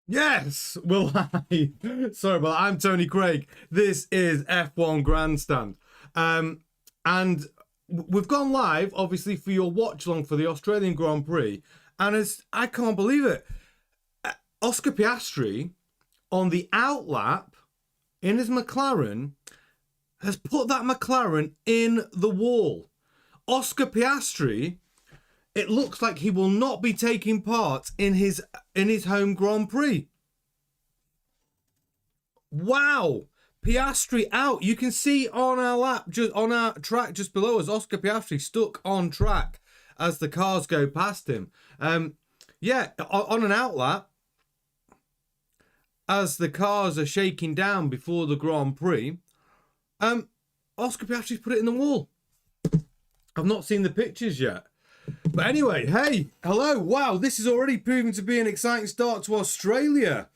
Yes, well, hi. Sorry, but I'm Tony Craig. This is F1 Grandstand. And we've gone live, obviously, for your watch along for the Australian Grand Prix. And as I can't believe it, Oscar Piastri on the outlap in his McLaren has put that McLaren in the wall. Oscar Piastri, it looks like he will not be taking part in his home Grand Prix. Wow, Piastri out. You can see on our lap, just on our track just below us, Oscar Piastri stuck on track as the cars go past him. Yeah, on an outlap, as the cars are shaking down before the Grand Prix, Oscar Piastri's put it in the wall. I've not seen the pictures yet. But anyway, hey, hello. Wow, this is already proving to be an exciting start to Australia.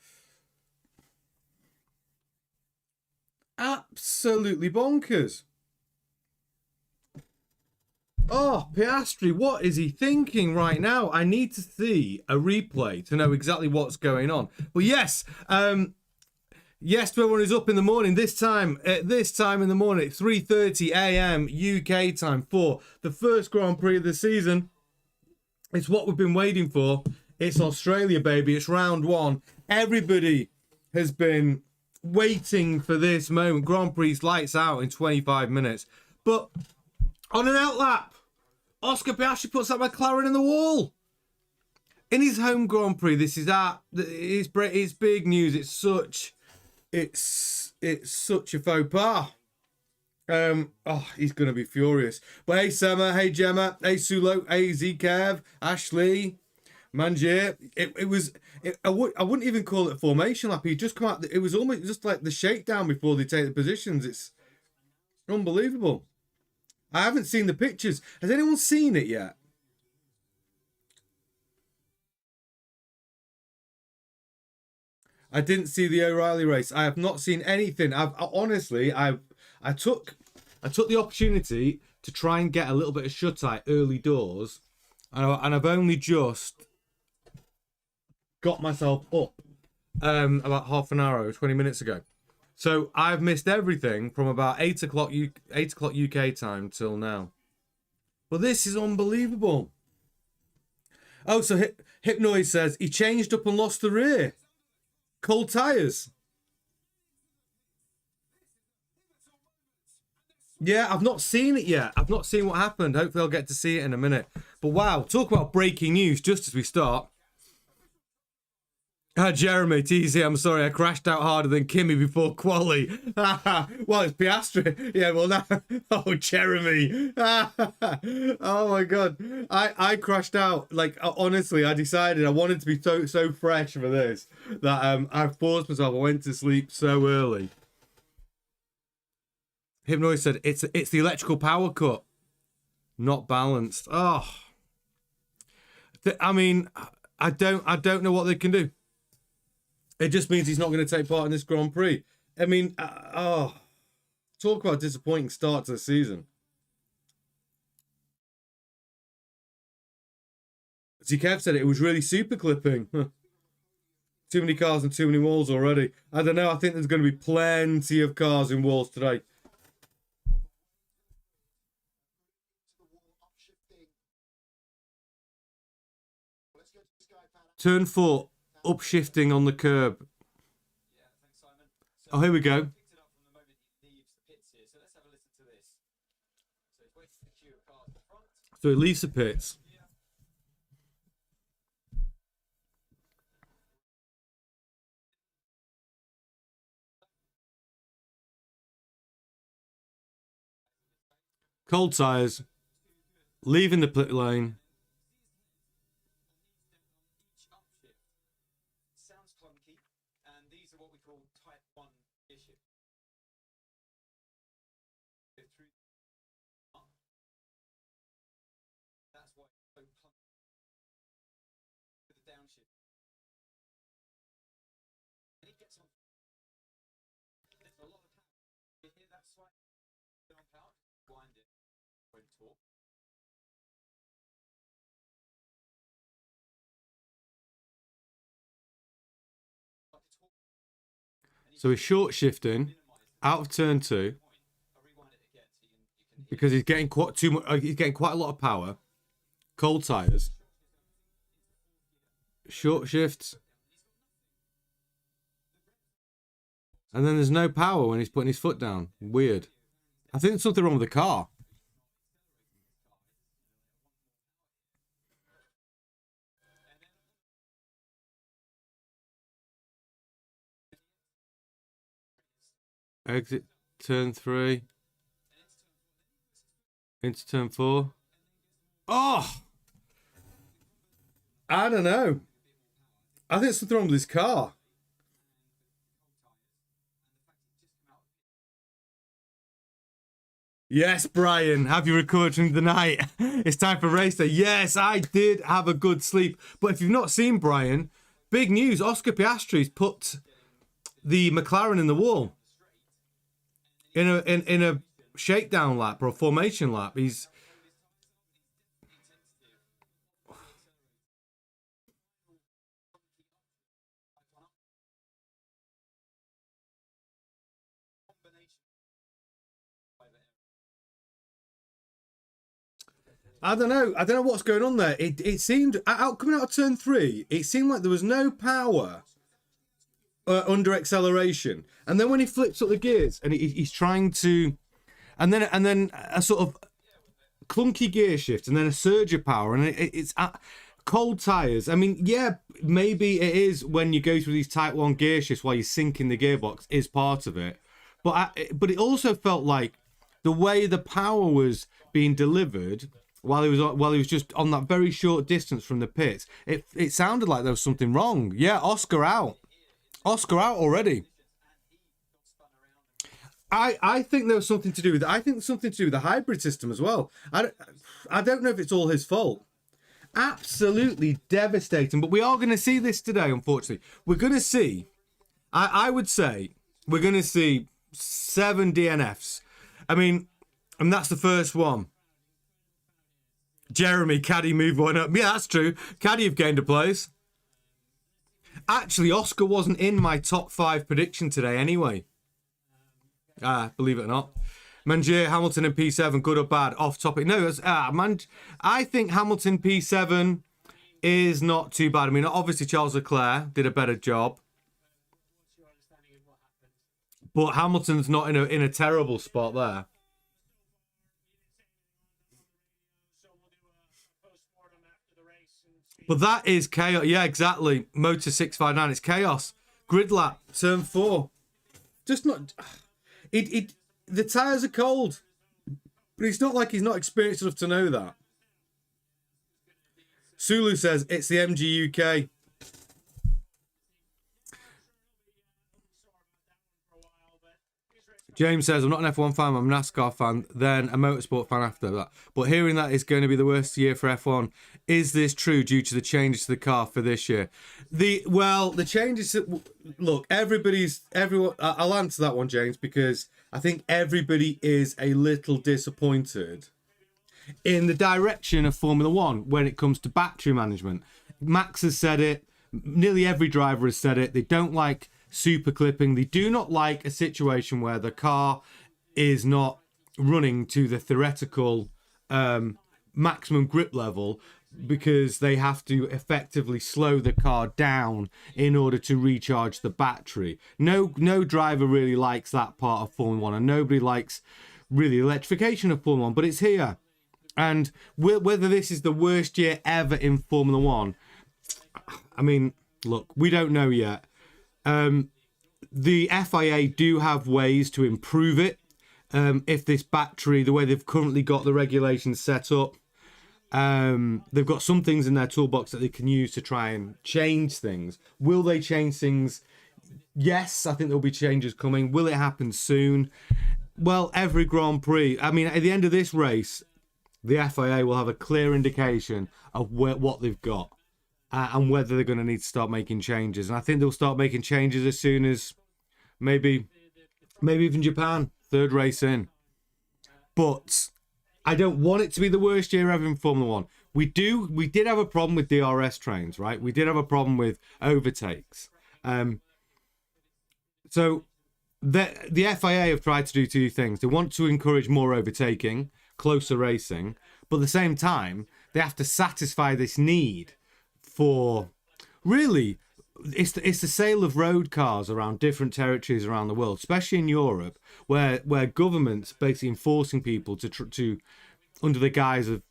Absolutely bonkers. Oh, Piastri, what is he thinking right now? I need to see a replay to know exactly what's going on. But yes, yes, to everyone who's up in the morning, this time in the morning, at 3:30 a.m. UK time for the first Grand Prix of the season. It's what we've been waiting for. It's Australia, baby. It's round one. Everybody has been waiting for this moment. Grand Prix lights out in 25 minutes. But on an outlap, Oscar Piastri puts that McLaren in the wall. In his home Grand Prix, this is it's big news. It's such a faux pas. He's gonna be furious. But hey, Summer, hey Gemma, hey Sulo, hey Zkev, Ashley, Manjir. I wouldn't even call it a formation lap. He just come out. It was almost just like the shakedown before they take the positions. It's unbelievable. I haven't seen the pictures. Has anyone seen it yet? I didn't see the O'Reilly race. I have not seen anything. I took the opportunity to try and get a little bit of shut-eye early doors, and I've only just got myself up about half an hour or 20 minutes ago. So I've missed everything from about 8 o'clock UK time till now. But this is unbelievable. Oh, so Hypnoid says he changed up and lost the rear. Cold tyres. Yeah, I've not seen it yet. I've not seen what happened. Hopefully I'll get to see it in a minute. But wow, talk about breaking news just as we start. Jeremy, TC, I'm sorry, I crashed out harder than Kimmy before quali. Well, it's Piastri. Yeah, well, now. Oh, Jeremy. Oh, my God. I crashed out. Like, honestly, I decided I wanted to be so fresh for this that I forced myself. I went to sleep so early. Hypnoid said, it's the electrical power cut. Not balanced. Oh. I mean, I don't know what they can do. It just means he's not going to take part in this Grand Prix. I mean, talk about a disappointing start to the season. Kev said it was really super clipping. Too many cars and too many walls already. I don't know. I think there's going to be plenty of cars in walls today. Turn 4, upshifting on the curb. Oh, here we go. So it leaves the pits. Cold tyres. Leaving the pit lane. So he's short shifting out of turn 2 because he's getting quite too much. He's getting quite a lot of power. Cold tires. Short shifts. And then there's no power when he's putting his foot down. Weird. I think there's something wrong with the car. Exit turn 3. Into turn 4. Oh! I don't know. I think there's something wrong with his car. Yes, Brian, have you recovered from the night? It's time for race day. Yes, I did have a good sleep. But if you've not seen Brian, big news. Oscar Piastri's put the McLaren in the wall. In a shakedown lap or a formation lap. He's... I don't know what's going on there. It seemed coming out of turn 3. It seemed like there was no power under acceleration, and then when he flips up the gears and he's trying to, and then a sort of clunky gear shift, and then a surge of power, and it's cold tires. I mean, yeah, maybe it is when you go through these Type 1 gear shifts while you're sinking the gearbox is part of it, but it also felt like the way the power was being delivered. While he was just on that very short distance from the pits, it sounded like there was something wrong. Yeah, Oscar out already. I think there was something to do with. I think something to do with the hybrid system as well. I don't know if it's all his fault. Absolutely devastating. But we are going to see this today. Unfortunately, we're going to see. I would say we're going to see 7 DNFs. I mean, and that's the first one. Jeremy, Caddy move one up. Yeah, that's true. Caddy have gained a place. Actually, Oscar wasn't in my top 5 prediction today anyway. Believe it or not. Mangier, Hamilton and P7, good or bad? Off topic. No, I think Hamilton P7 is not too bad. I mean, obviously Charles Leclerc did a better job. But Hamilton's not in a terrible spot there. But that is chaos. Yeah, exactly. Motor 659. It's chaos. Grid lap. Turn 4. Just not... The tyres are cold. But it's not like he's not experienced enough to know that. Sulu says, it's the MG UK. James says, I'm not an F1 fan, I'm a NASCAR fan, then a motorsport fan after that. But hearing that it's going to be the worst year for F1, is this true due to the changes to the car for this year? The changes, look, everyone, I'll answer that one, James, because I think everybody is a little disappointed in the direction of Formula One when it comes to battery management. Max has said it, nearly every driver has said it, they don't like super clipping. They do not like a situation where the car is not running to the theoretical maximum grip level because they have to effectively slow the car down in order to recharge the battery. No driver really likes that part of Formula One, and nobody likes really electrification of Formula One, but it's here. And whether this is the worst year ever in Formula One, I mean, look, we don't know yet. The FIA do have ways to improve it. If this battery, the way they've currently got the regulations set up, they've got some things in their toolbox that they can use to try and change things. Will they change things? Yes, I think there'll be changes coming. Will it happen soon? Well, every Grand Prix, I mean, at the end of this race, the FIA will have a clear indication of what they've got. And whether they're going to need to start making changes. And I think they'll start making changes as soon as maybe even Japan, 3rd race in. But I don't want it to be the worst year ever in Formula One. We did have a problem with DRS trains, right? We did have a problem with overtakes. So the FIA have tried to do two things. They want to encourage more overtaking, closer racing, but at the same time, they have to satisfy this need for really. It's the sale of road cars around different territories around the world, especially in Europe, where governments basically enforcing people to under the guise of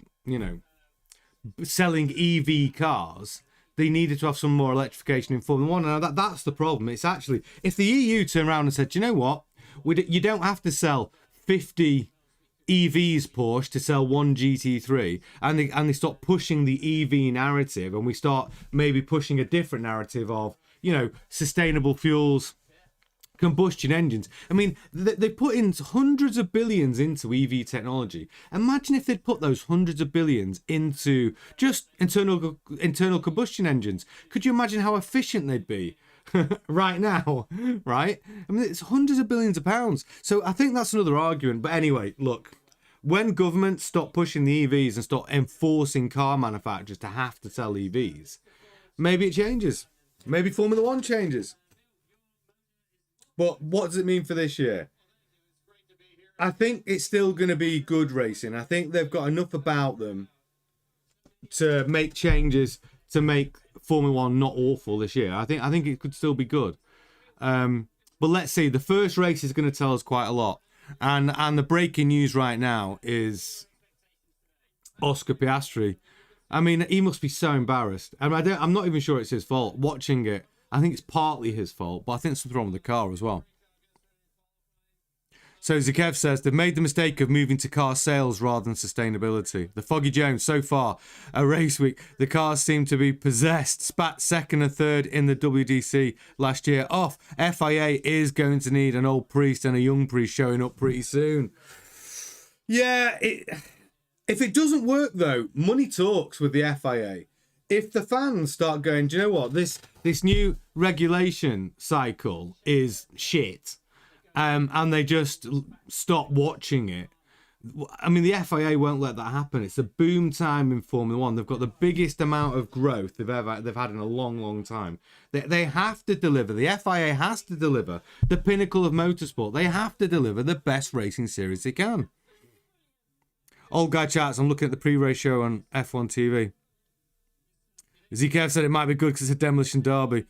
selling EV cars. They needed to have some more electrification in Formula One. Now that's the problem. It's actually, if the EU turned around and said, you know what, you don't have to sell 50 EVs, Porsche, to sell one GT3, and they stop pushing the EV narrative, and we start maybe pushing a different narrative of sustainable fuels, combustion engines. I mean, they put in hundreds of billions into EV technology. Imagine if they'd put those hundreds of billions into just internal combustion engines. Could you imagine how efficient they'd be right now? Right? I mean, it's hundreds of billions of pounds. So I think that's another argument. But anyway, look, when governments stop pushing the EVs and stop enforcing car manufacturers to have to sell EVs, maybe it changes. Maybe Formula One changes. But what does it mean for this year? I think it's still going to be good racing. I think they've got enough about them to make changes to make Formula One not awful this year. I think it could still be good. But let's see. The first race is going to tell us quite a lot. And the breaking news right now is Oscar Piastri. I mean, he must be so embarrassed. I'm not even sure it's his fault. Watching it, I think it's partly his fault, but I think something's wrong with the car as well. So Zakev says they've made the mistake of moving to car sales rather than sustainability. The Foggy Jones, so far, a race week, the cars seem to be possessed. Spat second and third in the WDC last year. Off. FIA is going to need an old priest and a young priest showing up pretty soon. Yeah, if it doesn't work though, money talks with the FIA. If the fans start going, do you know what, this new regulation cycle is shit, and they just stop watching it, I mean, the FIA won't let that happen. It's a boom time in Formula One. They've got the biggest amount of growth they've had in a long, long time. They have to deliver. The FIA has to deliver the pinnacle of motorsport. They have to deliver the best racing series they can. Old guy chats, I'm looking at the pre-race show on F1 TV. ZKF said it might be good because it's a demolition derby.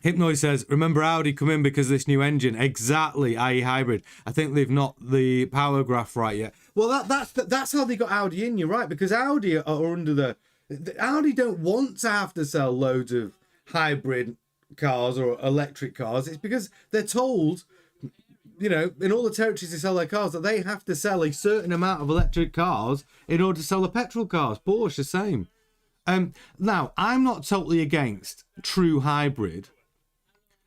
Hypnoid says, remember Audi come in because of this new engine. Exactly, i.e. hybrid. I think they've not the power graph right yet. Well, that's how they got Audi in, you're right, because Audi are under the Audi don't want to have to sell loads of hybrid cars or electric cars. It's because they're told, in all the territories they sell their cars, that they have to sell a certain amount of electric cars in order to sell the petrol cars. Porsche, the same. Now, I'm not totally against true hybrid.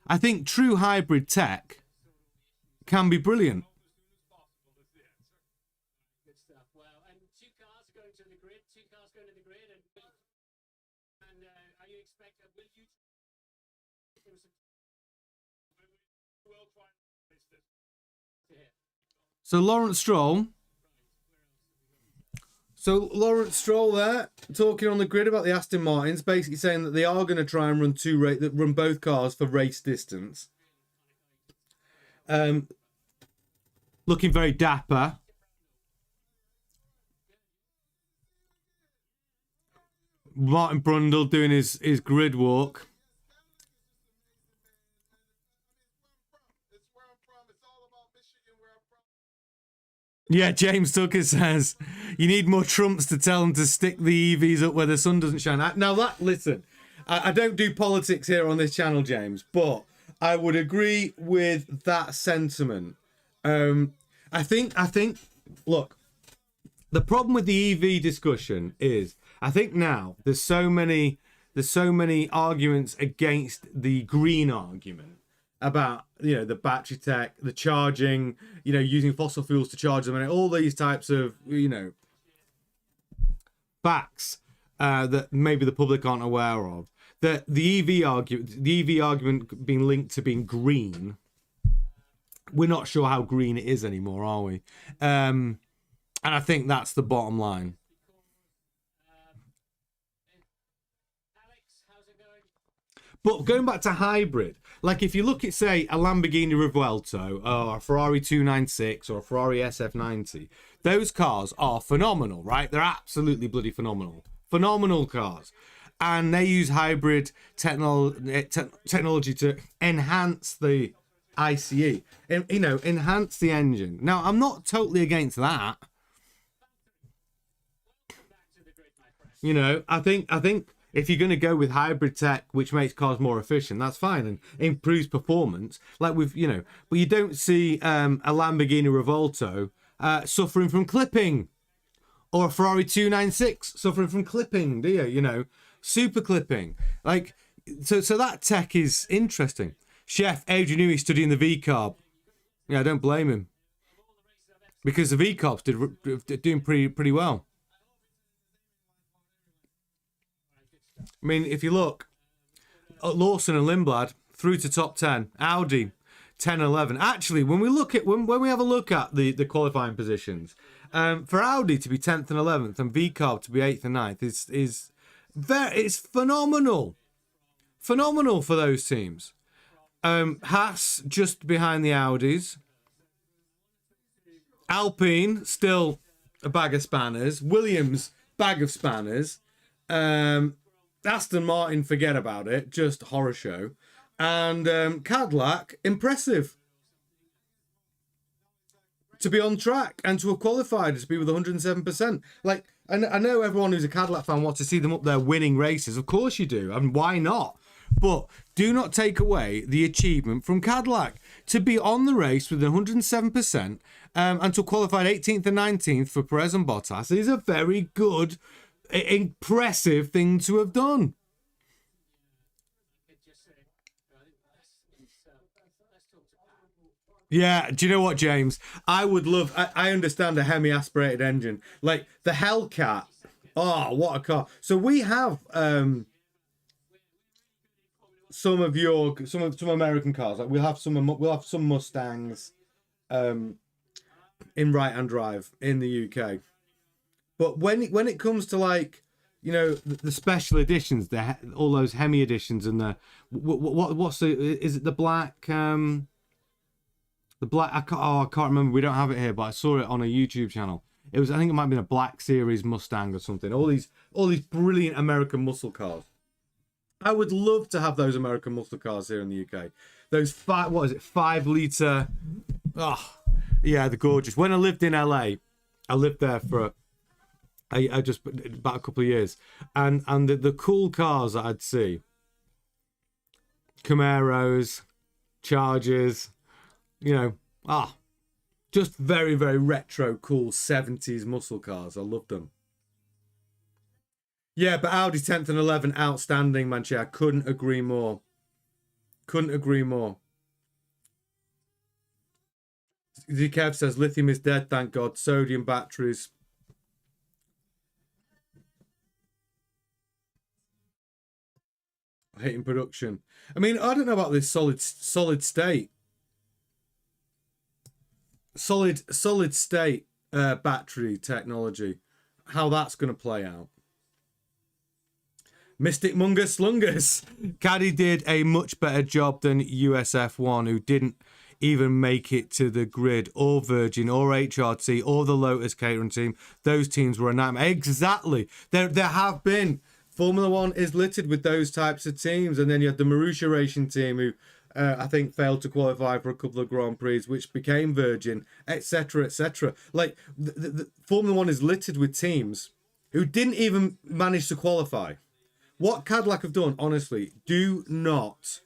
I think true hybrid tech can be brilliant. So Lawrence Stroll there, talking on the grid about the Aston Martins, basically saying that they are going to try and run both cars for race distance. Looking very dapper. Martin Brundle doing his grid walk. Yeah, James Tucker says, you need more Trumps to tell them to stick the EVs up where the sun doesn't shine. Now, listen, I don't do politics here on this channel, James, but I would agree with that sentiment. I think, look, the problem with the EV discussion is, I think now there's so many arguments against the green argument. About the battery tech, the charging, using fossil fuels to charge them, and all these types of facts that maybe the public aren't aware of. That the EV argument being linked to being green, we're not sure how green it is anymore, are we? And I think that's the bottom line. But going back to hybrid, Like if you look at, say, a Lamborghini Revuelto or a Ferrari 296 or a Ferrari SF90, those cars are phenomenal, right? They're absolutely bloody phenomenal. Phenomenal cars. And they use hybrid technology to enhance the ICE, enhance the engine. Now, I'm not totally against that. I think if you're going to go with hybrid tech, which makes cars more efficient, that's fine and improves performance. Like but you don't see a Lamborghini Revuelto suffering from clipping, or a Ferrari 296 suffering from clipping, do you? Super clipping. Like, so that tech is interesting. Chef Adrian Newey studying the V-carb. Yeah, I don't blame him, because the V-carb's doing pretty well. I mean, if you look at Lawson and Lindblad through to top 10, Audi 10 11. Actually, when we have a look at the qualifying positions, for Audi to be 10th and 11th and V-carb to be 8th and 9th it's phenomenal. Phenomenal for those teams. Haas just behind the Audis. Alpine still a bag of spanners. Williams, bag of spanners. Aston Martin, forget about it, just horror show. And Cadillac, impressive. To be on track and to have qualified, to be with 107%. Like, I know everyone who's a Cadillac fan wants to see them up there winning races. Of course you do, and why not? But do not take away the achievement from Cadillac. To be on the race with 107% and to qualify 18th and 19th for Perez and Bottas is a very good, impressive thing to have done. Yeah, do you know what, James? I would love... I understand a Hemi-aspirated engine. Like, the Hellcat. Oh, what a car. So we have some American cars. Like, we'll have some Mustangs in right-hand drive in the UK. But when it comes to, like, the special editions, all those Hemi editions and the... What's the... Is it the black... The black, I can't remember. We don't have it here, but I saw it on a YouTube channel. I think it might have been a Black Series Mustang or something. All these brilliant American muscle cars. I would love to have those American muscle cars here in the UK. Those 5 litre. Oh, yeah, they're gorgeous. When I lived in LA, I lived there for I just about a couple of years, and the cool cars that I'd see. Camaros, Chargers. Just very, very retro, cool 70s muscle cars. I love them. Yeah, but Audi 10th and 11th, outstanding, man. I couldn't agree more. Couldn't agree more. Kev says, lithium is dead, thank God. Sodium batteries. Hitting production. I mean, I don't know about this solid state. Solid state battery technology, how that's going to play out. Mystic Mungus Slungus. Caddy did a much better job than USF1, who didn't even make it to the grid, or Virgin, or HRT, or the Lotus catering team. Those teams were a nightmare. Exactly. There have been. Formula One is littered with those types of teams. And then you had the Marussia Racing team, who I think failed to qualify for a couple of Grand Prix, which became Virgin, etc., etc. Like, the Formula One is littered with teams who didn't even manage to qualify. What Cadillac have done, honestly, do not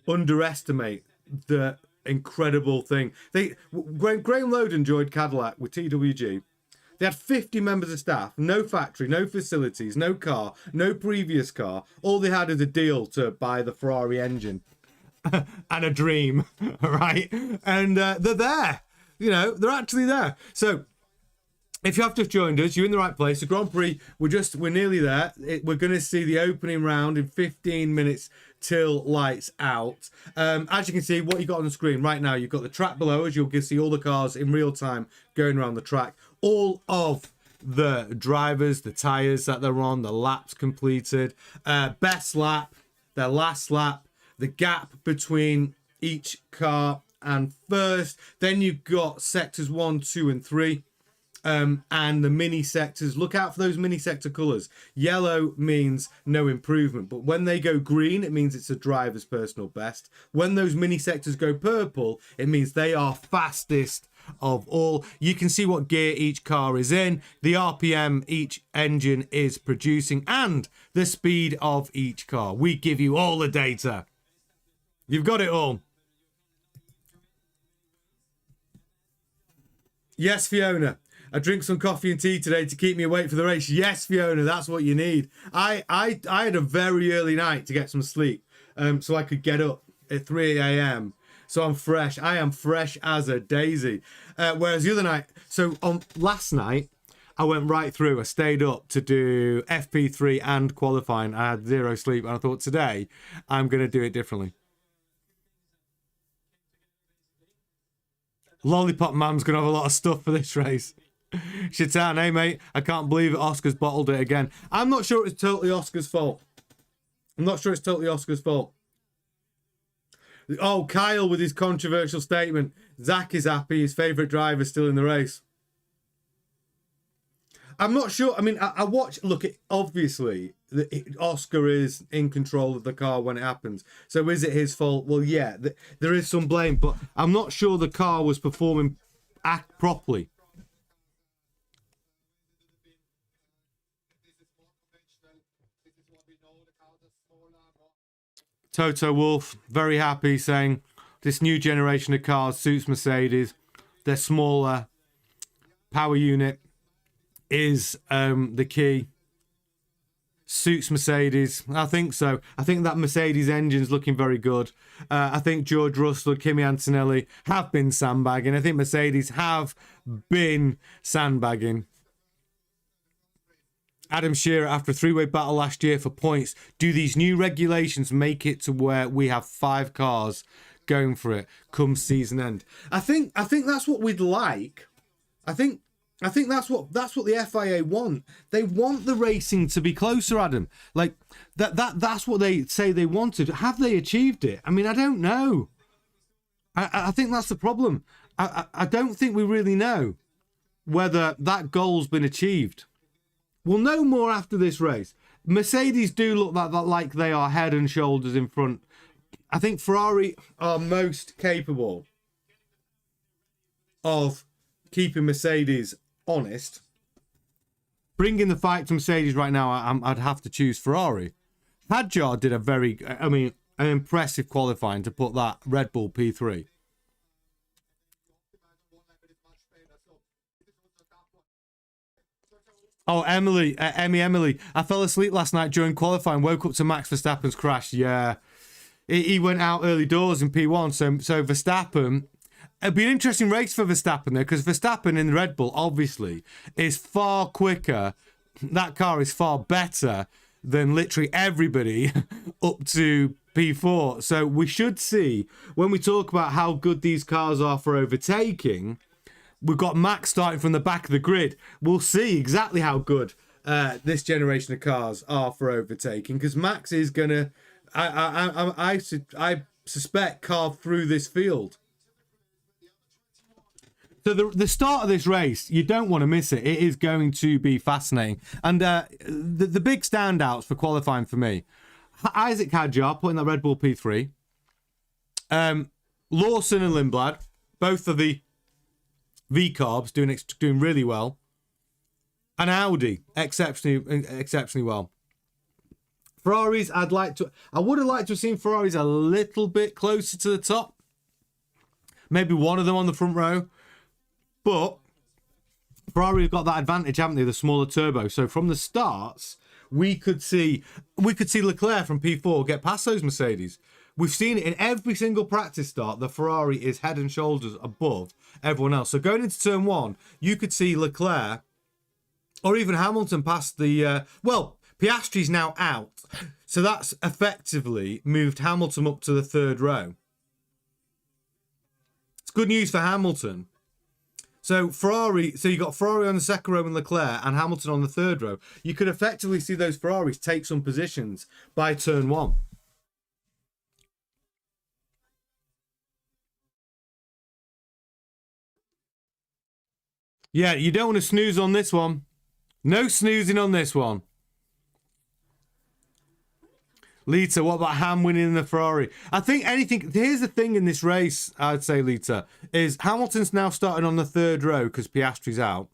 underestimate the incredible thing. Graham Loden joined Cadillac with TWG. They had 50 members of staff, no factory, no facilities, no car, no previous car. All they had is a deal to buy the Ferrari engine and a dream, right? And they're there. They're actually there. So if you have just joined us, you're in the right place. The Grand Prix, we're nearly there. We're going to see the opening round in 15 minutes till lights out. As you can see, what you got on the screen right now, you've got the track below us. You'll see all the cars in real time going around the track. All of the drivers, the tyres that they're on, the laps completed, best lap, their last lap, the gap between each car and first. Then you've got sectors 1, 2, and 3. And the mini sectors. Look out for those mini sector colours. Yellow means no improvement, but when they go green, it means it's a driver's personal best. When those mini sectors go purple, it means they are fastest of all. You can see what gear each car is in, the RPM each engine is producing, and the speed of each car. We give you all the data. You've got it all. Yes, Fiona. I drink some coffee and tea today to keep me awake for the race. Yes, Fiona, that's what you need. I had a very early night to get some sleep, so I could get up at 3 a.m. So I'm fresh. I am fresh as a daisy. Whereas the other night, so on last night, I went right through. I stayed up to do FP3 and qualifying. I had 0 sleep, and I thought today I'm going to do it differently. Lollipop Man's going to have a lot of stuff for this race. Shaitan, hey mate, I can't believe it. Oscar's bottled it again. I'm not sure it's totally Oscar's fault. Oh, Kyle with his controversial statement. Zach is happy. His favourite driver still in the race. I'm not sure. I mean, I watch. Look, obviously, Oscar is in control of the car when it happens. So is it his fault? Well, yeah, there is some blame, but I'm not sure the car was performing properly. Toto Wolf, very happy, saying this new generation of cars suits Mercedes. They're smaller. Power unit is the key. Suits Mercedes. I think so. I think that Mercedes engine's looking very good. I think George Russell, Kimi Antonelli have been sandbagging. I think Mercedes have been sandbagging. Adam Shearer, after a 3-way battle last year for points, do these new regulations make it to where we have 5 cars going for it come season end? I think that's what we'd like. I think that's what the FIA want. They want the racing to be closer, Adam. Like that's what they say they wanted. Have they achieved it? I mean, I don't know. I think that's the problem. I don't think we really know whether that goal's been achieved. We'll know more after this race. Mercedes do look like they are head and shoulders in front. I think Ferrari are most capable of keeping Mercedes honest. Bringing the fight to Mercedes right now, I'd have to choose Ferrari. Hadjar did an impressive qualifying to put that Red Bull P3. Oh, Emily. I fell asleep last night during qualifying. Woke up to Max Verstappen's crash. Yeah. He went out early doors in P1. So Verstappen... It'd be an interesting race for Verstappen there, because Verstappen in the Red Bull, obviously, is far quicker. That car is far better than literally everybody up to P4. So we should see, when we talk about how good these cars are for overtaking... We've got Max starting from the back of the grid. We'll see exactly how good this generation of cars are for overtaking, because Max is going to, I suspect, carve through this field. So the start of this race, you don't want to miss it. It is going to be fascinating. And the big standouts for qualifying for me, Isaac Hadjar putting that Red Bull P3. Lawson and Lindblad, both of the V-carbs doing really well, and Audi exceptionally well. Ferraris, I would have liked to have seen Ferraris a little bit closer to the top. Maybe one of them on the front row, but Ferrari have got that advantage, haven't they? The smaller turbo. So from the starts, we could see Leclerc from P4 get past those Mercedes. We've seen it in every single practice start. The Ferrari is head and shoulders above everyone else. So going into turn 1, you could see Leclerc or even Hamilton past the... Piastri's now out. So that's effectively moved Hamilton up to the 3rd row. It's good news for Hamilton. So you got Ferrari on the second row and Leclerc and Hamilton on the third row. You could effectively see those Ferraris take some positions by turn 1. Yeah, you don't want to snooze on this one. No snoozing on this one. Lita, what about Ham winning the Ferrari? I think anything... Here's the thing in this race, I'd say, Lita, is Hamilton's now starting on the third row because Piastri's out.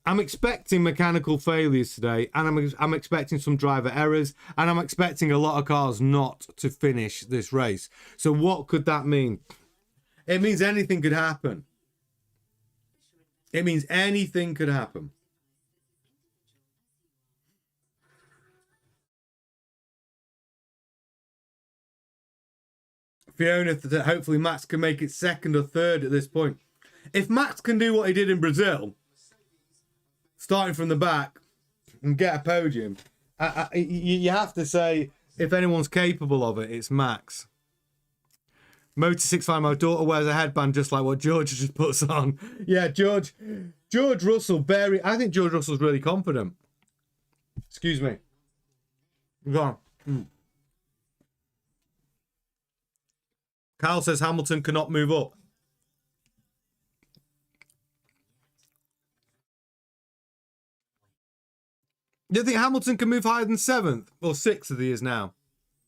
I'm expecting mechanical failures today, and I'm expecting some driver errors, and I'm expecting a lot of cars not to finish this race. So what could that mean? It means anything could happen. It means anything could happen. Fiona, hopefully Max can make it second or third at this point. If Max can do what he did in Brazil, starting from the back and get a podium, you have to say, if anyone's capable of it, it's Max. Motor65, my daughter wears a headband just like what George just puts on. Yeah, George Russell, I think George Russell's really confident. Excuse me. Go on. Kyle says Hamilton cannot move up. Do you think Hamilton can move higher than 7th or 6th as he is now?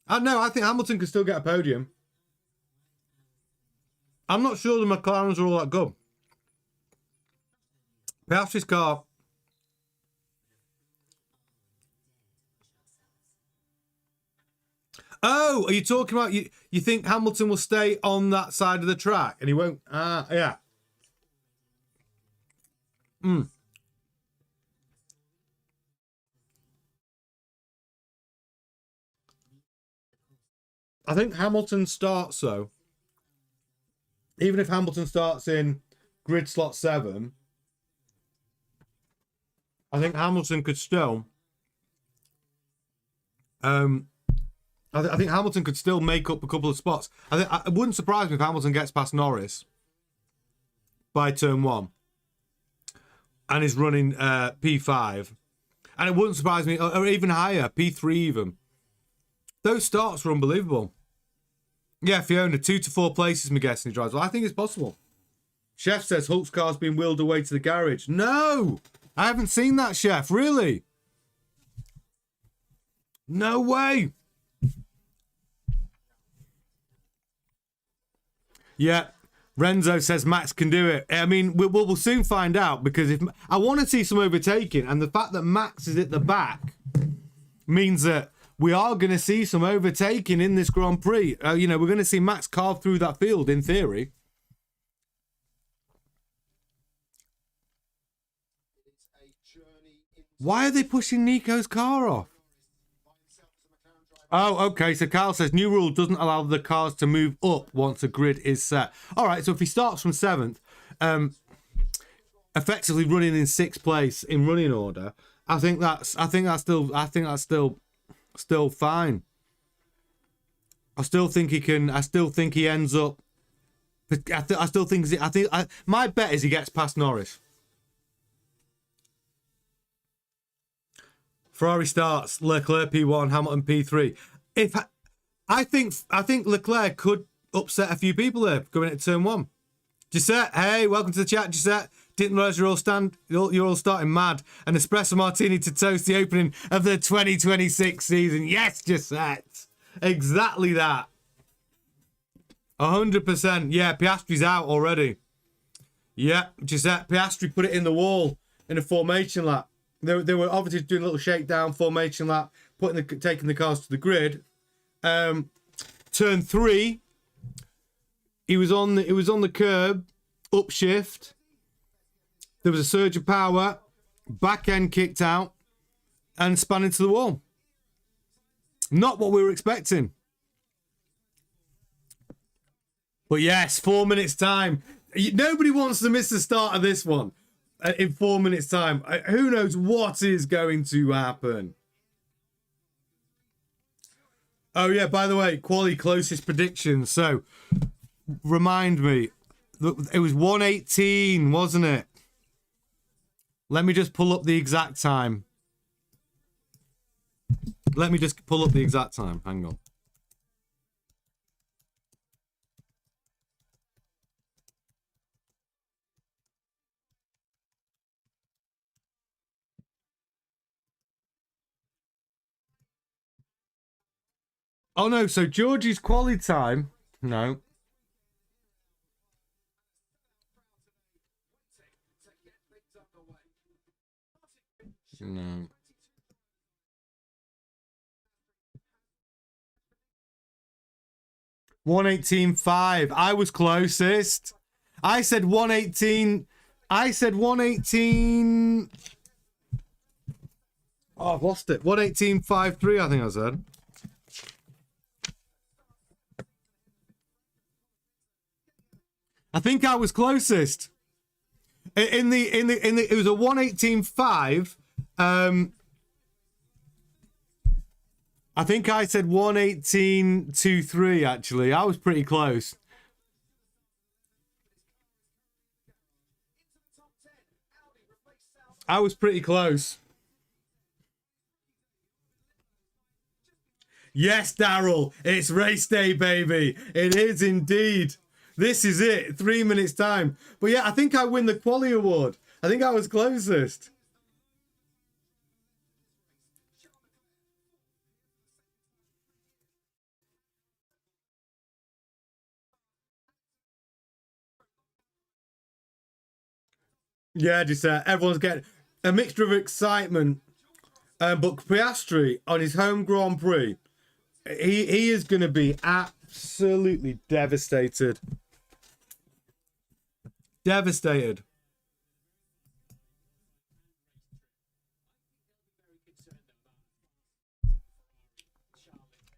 No, I think Hamilton can still get a podium. I'm not sure the McLarens are all that good. Piastri's car. Oh, are you talking about you think Hamilton will stay on that side of the track and he won't? Yeah. I think Hamilton starts though. Even if Hamilton starts in grid slot 7, I think Hamilton could still. I think Hamilton could still make up a couple of spots. It wouldn't surprise me if Hamilton gets past Norris by turn 1 and is running P5. And it wouldn't surprise me, or even higher, P3 even. Those starts were unbelievable. Yeah, Fiona, 2 to 4 places, I'm guessing he drives. Well, I think it's possible. Chef says Hulk's car's been wheeled away to the garage. No! I haven't seen that, Chef. Really? No way! Yeah, Renzo says Max can do it. I mean, we'll soon find out, because if I want to see some overtaking, and the fact that Max is at the back means that we are going to see some overtaking in this Grand Prix. We're going to see Max carve through that field in theory. Why are they pushing Nico's car off? Oh, okay. So Carl says new rule doesn't allow the cars to move up once a grid is set. All right. So if he starts from 7th, effectively running in 6th place in running order, I think that's still fine. I still think he can. I still think he ends up. I still think. My bet is he gets past Norris. Ferrari starts, Leclerc P1, Hamilton P3. I think Leclerc could upset a few people there going into turn 1. Gisette, hey, welcome to the chat, Gisette. Didn't realise you're all starting mad. An espresso martini to toast the opening of the 2026 season. Yes, Gisette. Exactly that. 100%. Yeah, Piastri's out already. Yeah, Gisette, Piastri put it in the wall in a formation lap. They were obviously doing a little shakedown formation lap, taking the cars to the grid. Turn 3, he was on the curb, upshift. There was a surge of power, back end kicked out, and spun into the wall. Not what we were expecting. But yes, 4 minutes time. Nobody wants to miss the start of this one. In 4 minutes time. Who knows what is going to happen? Oh yeah, by the way, Quali closest predictions. So remind me, It was 1:18, wasn't it? Let me just pull up the exact time. Let me just pull up the exact time. Hang on. Oh no, so Georgie's quality time. No. No. 1:18.5. I was closest. I said 1:18. I said 1:18. Oh, I've lost it. 1:18.53, I think I said. I think I was closest. In the it was a 1:18.5. I think I said 1:18.23 actually. I was pretty close. I was pretty close. Yes, Daryl, it's race day, baby. It is indeed. This is it. 3 minutes time. But yeah, I think I win the quali award. I think I was closest. Yeah, just everyone's getting a mixture of excitement. But Piastri on his home Grand Prix, he is going to be absolutely devastated. Devastated.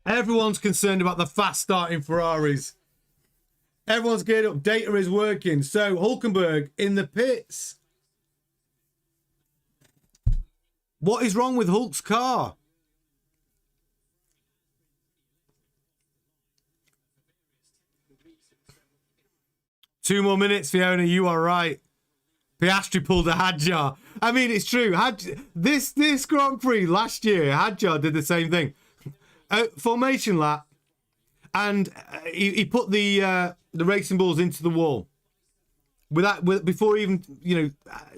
Everyone's concerned about the fast starting Ferraris. Everyone's geared up. Data is working. So Hulkenberg in the pits. What is wrong with Hulk's car? Two more minutes, Fiona. You are right. Piastri pulled a Hadjar. I mean, it's true. This Grand Prix last year, Hadjar did the same thing. Formation lap, and he put the racing balls into the wall. Before even,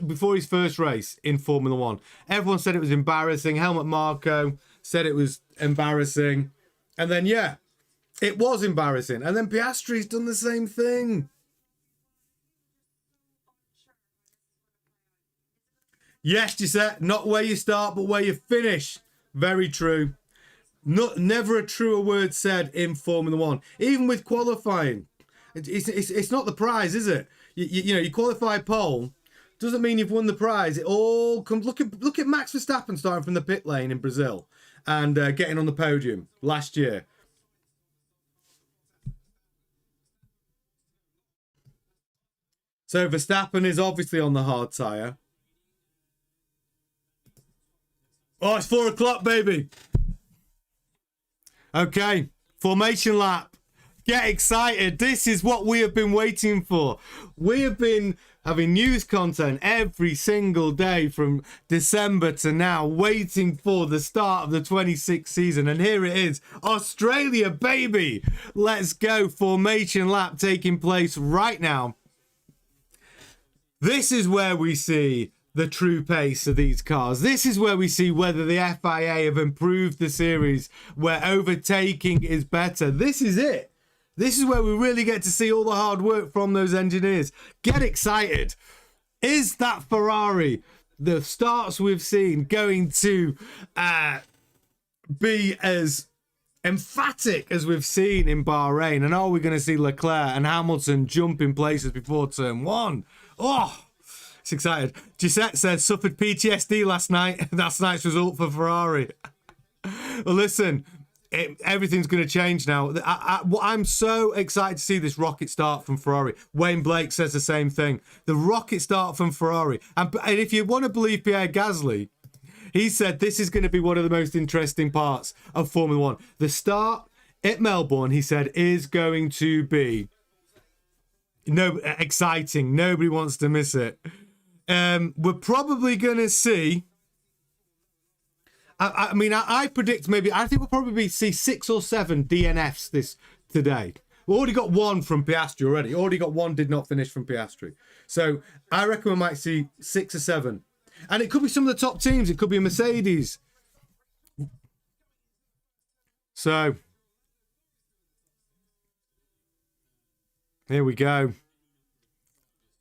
before his first race in Formula One, everyone said it was embarrassing. Helmut Marko said it was embarrassing, and then it was embarrassing. And then Piastri's done the same thing. Yes, Gisette, not where you start, but where you finish. Very true. Never a truer word said in Formula One. Even with qualifying, it's not the prize, is it? You qualify pole, doesn't mean you've won the prize. It all comes. Look at Max Verstappen starting from the pit lane in Brazil and getting on the podium last year. So Verstappen is obviously on the hard tyre. Oh, it's 4 o'clock, baby. Okay, formation lap. Get excited. This is what we have been waiting for. We have been having news content every single day from December to now, waiting for the start of the 26th season. And here it is. Australia, baby. Let's go. Formation lap taking place right now. This is where we see the true pace of these cars. This is where we see whether the FIA have improved the series, where overtaking is better. This is it. This is where we really get to see all the hard work from those engineers. Get excited. Is that Ferrari, the starts we've seen, going to be as emphatic as we've seen in Bahrain? And are we going to see Leclerc and Hamilton jump in places before turn one? Oh, it's excited. Gisette said suffered PTSD last night. Last night's result for Ferrari. Well, listen, everything's going to change now. I'm so excited to see this rocket start from Ferrari. Wayne Blake says the same thing. The rocket start from Ferrari. And if you want to believe Pierre Gasly, he said this is going to be one of the most interesting parts of Formula One. The start at Melbourne, he said, is going to be No, exciting. Nobody wants to miss it. We're probably going to see... I predict I think we'll probably see 6 or 7 DNFs today. We already got one from Piastri already. Already got one did not finish from Piastri. So I reckon we might see 6 or 7. And it could be some of the top teams. It could be a Mercedes. So here we go.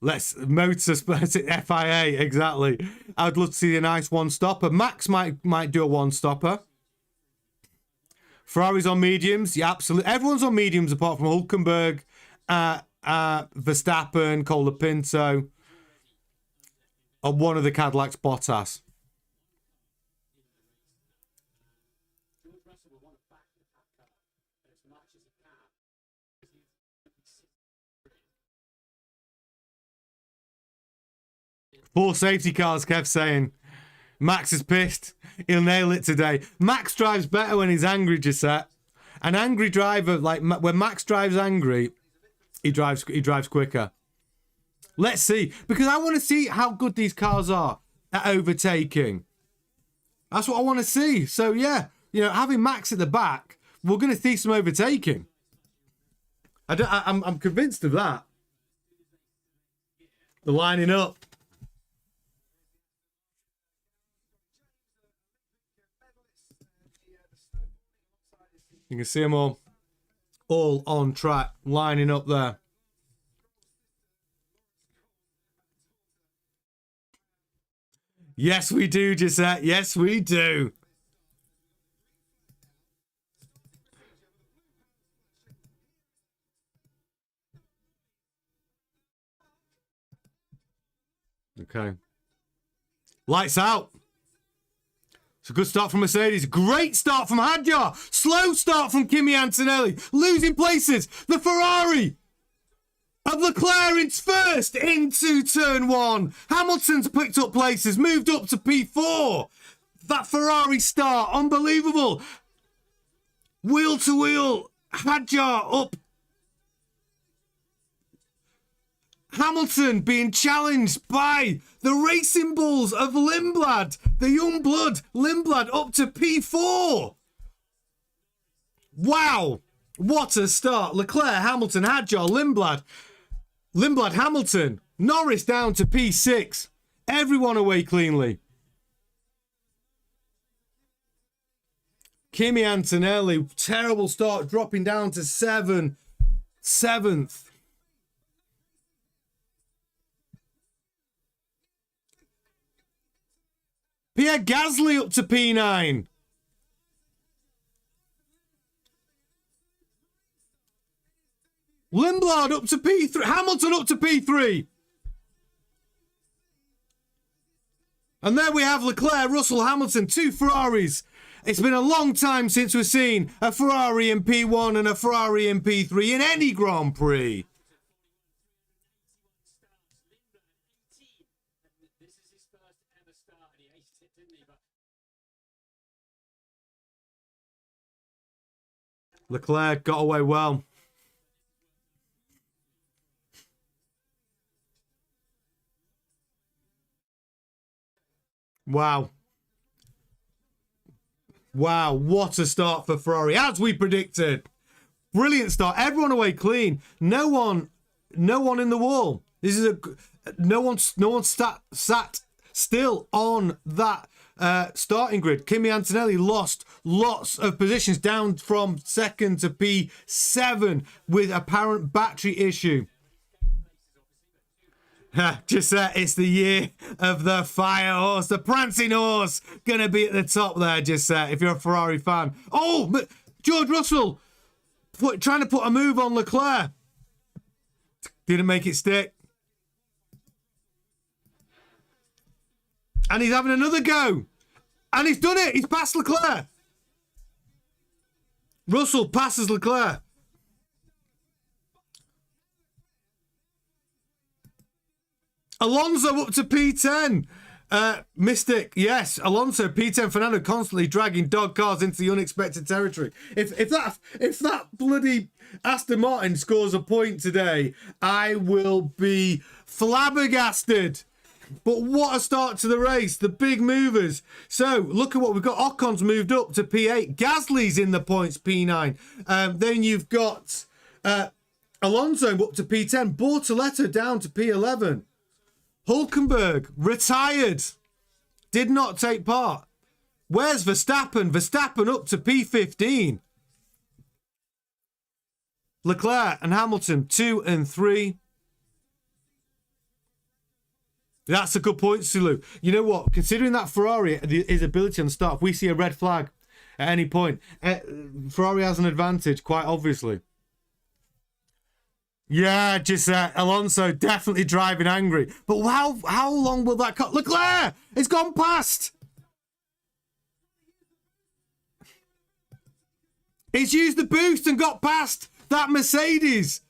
Let's FIA, exactly. I'd love to see a nice one-stopper. Max might do a one-stopper. Ferrari's on mediums. Yeah, absolutely. Everyone's on mediums apart from Hülkenberg, Verstappen, Colapinto, or one of the Cadillacs, Bottas. Four safety cars, Kev saying. Max is pissed. He'll nail it today. Max drives better when he's angry, Gisette. An angry driver, like when Max drives angry, he drives quicker. Let's see. Because I want to see how good these cars are at overtaking. That's what I want to see. So, yeah, having Max at the back, we're going to see some overtaking. I'm convinced of that. They're lining up. You can see them all on track, lining up there. Yes, we do, Gisette. Yes, we do. Okay. Lights out. It's a good start from Mercedes. Great start from Hadjar. Slow start from Kimi Antonelli. Losing places. The Ferrari of Leclerc in first into turn 1. Hamilton's picked up places. Moved up to P4. That Ferrari start. Unbelievable. Wheel to wheel. Hadjar up. Hamilton being challenged by the Racing Bulls of Lindblad. The young blood, Lindblad, up to P4. Wow. What a start. Leclerc, Hamilton, Hadjar, Lindblad, Hamilton. Norris down to P6. Everyone away cleanly. Kimi Antonelli, terrible start, dropping down to 7th. Pierre Gasly up to P9. Lindblad up to P3. Hamilton up to P3. And there we have Leclerc, Russell, Hamilton, 2 Ferraris. It's been a long time since we've seen a Ferrari in P1 and a Ferrari in P3 in any Grand Prix. Leclerc got away well. Wow. Wow, what a start for Ferrari, as we predicted. Brilliant start. Everyone away clean. No one in the wall. This is no one sat still on that starting grid. Kimi Antonelli lost lots of positions, down from 2nd to P7 with apparent battery issue. Gisette, it's the year of the fire horse, the prancing horse, gonna be at the top there, Gisette, if you're a Ferrari fan. Oh, George Russell trying to put a move on Leclerc. Didn't make it stick. And he's having another go. And he's done it. He's passed Leclerc. Russell passes Leclerc. Alonso up to P10. Mystic, yes. Alonso, P10, Fernando constantly dragging dog cars into the unexpected territory. If that bloody Aston Martin scores a point today, I will be flabbergasted. But what a start to the race. The big movers. So, look at what we've got. Ocon's moved up to P8. Gasly's in the points, P9. Then you've got Alonso up to P10. Bortoleto down to P11. Hulkenberg, retired. Did not take part. Where's Verstappen? Verstappen up to P15. Leclerc and Hamilton, 2 and 3. That's a good point, Sulu. You know what? Considering that Ferrari, his ability on the start, if we see a red flag at any point, Ferrari has an advantage, quite obviously. Yeah, just Alonso definitely driving angry. But how long will that cut? Leclerc! It's gone past! It's used the boost and got past that Mercedes.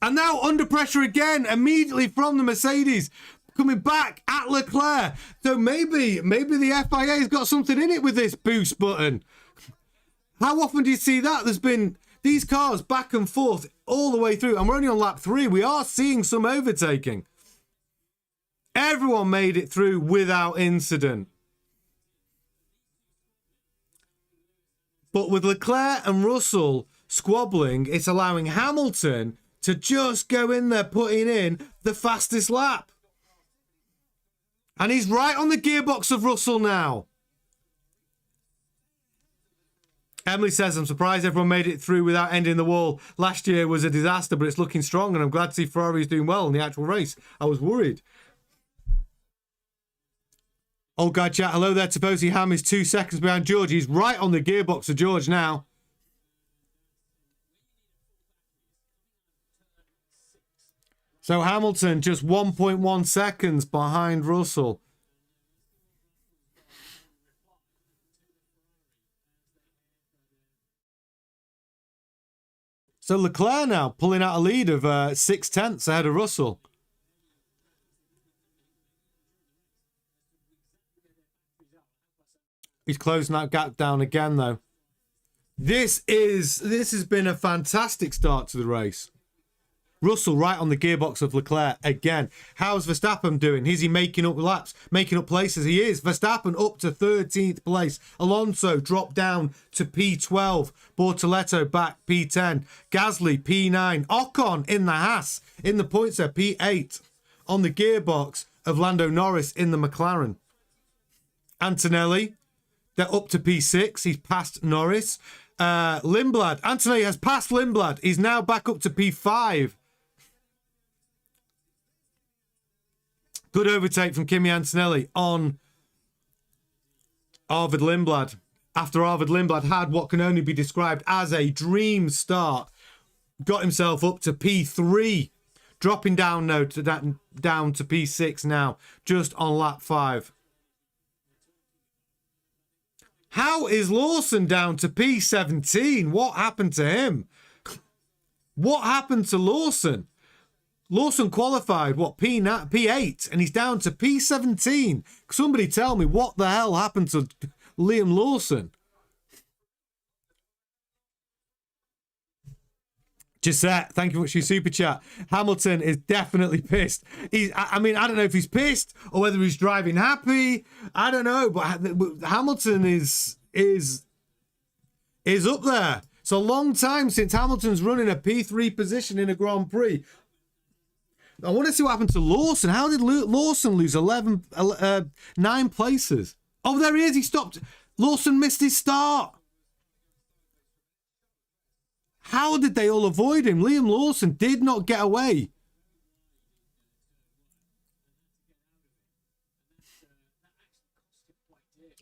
And now under pressure again, immediately from the Mercedes. Coming back at Leclerc. So maybe the FIA's got something in it with this boost button. How often do you see that? There's been these cars back and forth all the way through. And we're only on lap 3. We are seeing some overtaking. Everyone made it through without incident. But with Leclerc and Russell squabbling, it's allowing Hamilton to just go in there putting in the fastest lap. And he's right on the gearbox of Russell now. Emily says, I'm surprised everyone made it through without ending the wall. Last year was a disaster, but it's looking strong, and I'm glad to see Ferrari is doing well in the actual race. I was worried. Old guy chat, hello there. Tifosi Ham is 2 seconds behind George. He's right on the gearbox of George now. So Hamilton just 1.1 seconds behind Russell. So Leclerc now pulling out a lead of 0.6 ahead of Russell. He's closing that gap down again, though. This has been a fantastic start to the race. Russell right on the gearbox of Leclerc again. How's Verstappen doing? Is he making up laps, making up places? He is. Verstappen up to 13th place. Alonso dropped down to P12. Bortoleto back P10. Gasly P9. Ocon in the Haas in the points there P8 on the gearbox of Lando Norris in the McLaren. Antonelli, they're up to P6. He's passed Norris. Lindblad. Antonelli has passed Lindblad. He's now back up to P5. Good overtake from Kimi Antonelli on Arvid Lindblad. After Arvid Lindblad had what can only be described as a dream start. Got himself up to P3. Dropping down now to down to P6 now. Just on lap 5. How is Lawson down to P17? What happened to him? What happened to Lawson? Lawson qualified, P8, and he's down to P17. Somebody tell me what the hell happened to Liam Lawson? Gisette, thank you very much for your super chat. Hamilton is definitely pissed. I mean, I don't know if he's pissed or whether he's driving happy. I don't know, but Hamilton is up there. It's a long time since Hamilton's running a P3 position in a Grand Prix. I want to see what happened to Lawson. How did Lawson lose 9 places? Oh, there he is. He stopped. Lawson missed his start. How did they all avoid him? Liam Lawson did not get away.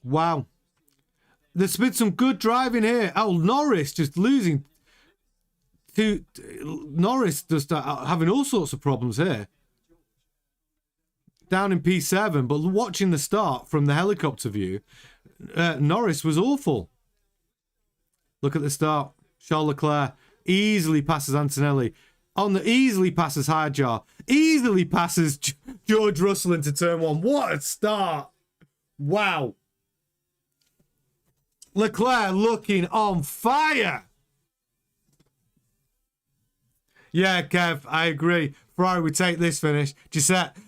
Wow. There's been some good driving here. Oh, Norris just losing. Norris just having all sorts of problems here. Down in P7, but watching the start from the helicopter view, Norris was awful. Look at the start. Charles Leclerc easily passes Antonelli. easily passes Hardjar. Easily passes George Russell into turn 1. What a start. Wow. Leclerc looking on fire. Yeah, Kev, I agree. Ferrari would take this finish. Giuseppe,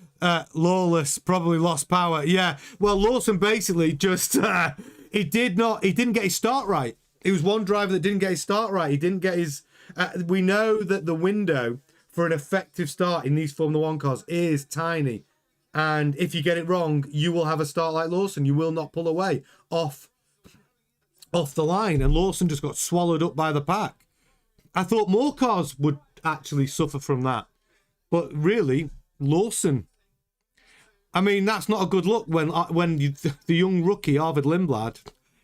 Lawless probably lost power. Yeah, well, Lawson basically just, he didn't get his start right. It was one driver that didn't get his start right. He didn't get his, we know that the window for an effective start in these Formula 1 cars is tiny. And if you get it wrong, you will have a start like Lawson. You will not pull away off the line. And Lawson just got swallowed up by the pack. I thought more cars would actually suffer from that. But really, Lawson. I mean, that's not a good look when the young rookie, Arvid Lindblad,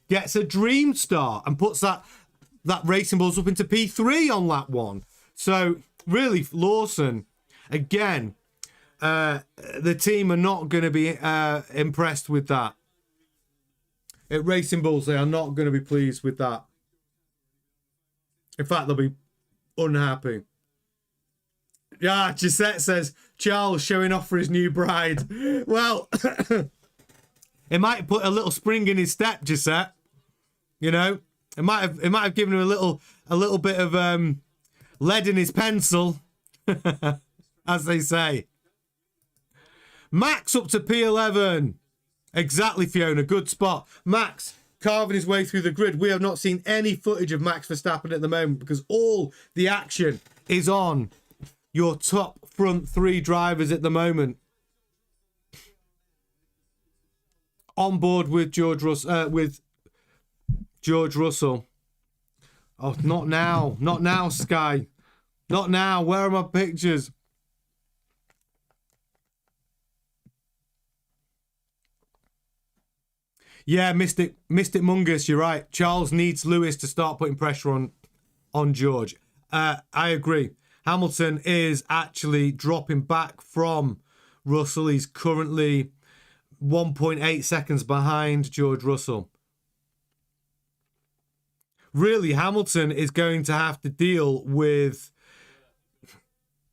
gets a dream start and puts that Racing Bulls up into P3 on lap 1. So, really, Lawson, again, the team are not going to be impressed with that. At Racing Bulls, they are not going to be pleased with that. In fact, they'll be unhappy. Yeah, Gisette says, Charles showing off for his new bride. Well, it might put a little spring in his step, Gisette. You know, it might have given him a little bit of lead in his pencil, as they say. Max up to P11. Exactly, Fiona. Good spot. Max carving his way through the grid. We have not seen any footage of Max Verstappen at the moment because all the action is on your top front 3 drivers at the moment. On board with George Russell. Oh, not now. Not now, Sky. Not now. Where are my pictures? Yeah, Mystic Mungus, you're right. Charles needs Lewis to start putting pressure on George. I agree. Hamilton is actually dropping back from Russell. He's currently 1.8 seconds behind George Russell. Really, Hamilton is going to have to deal with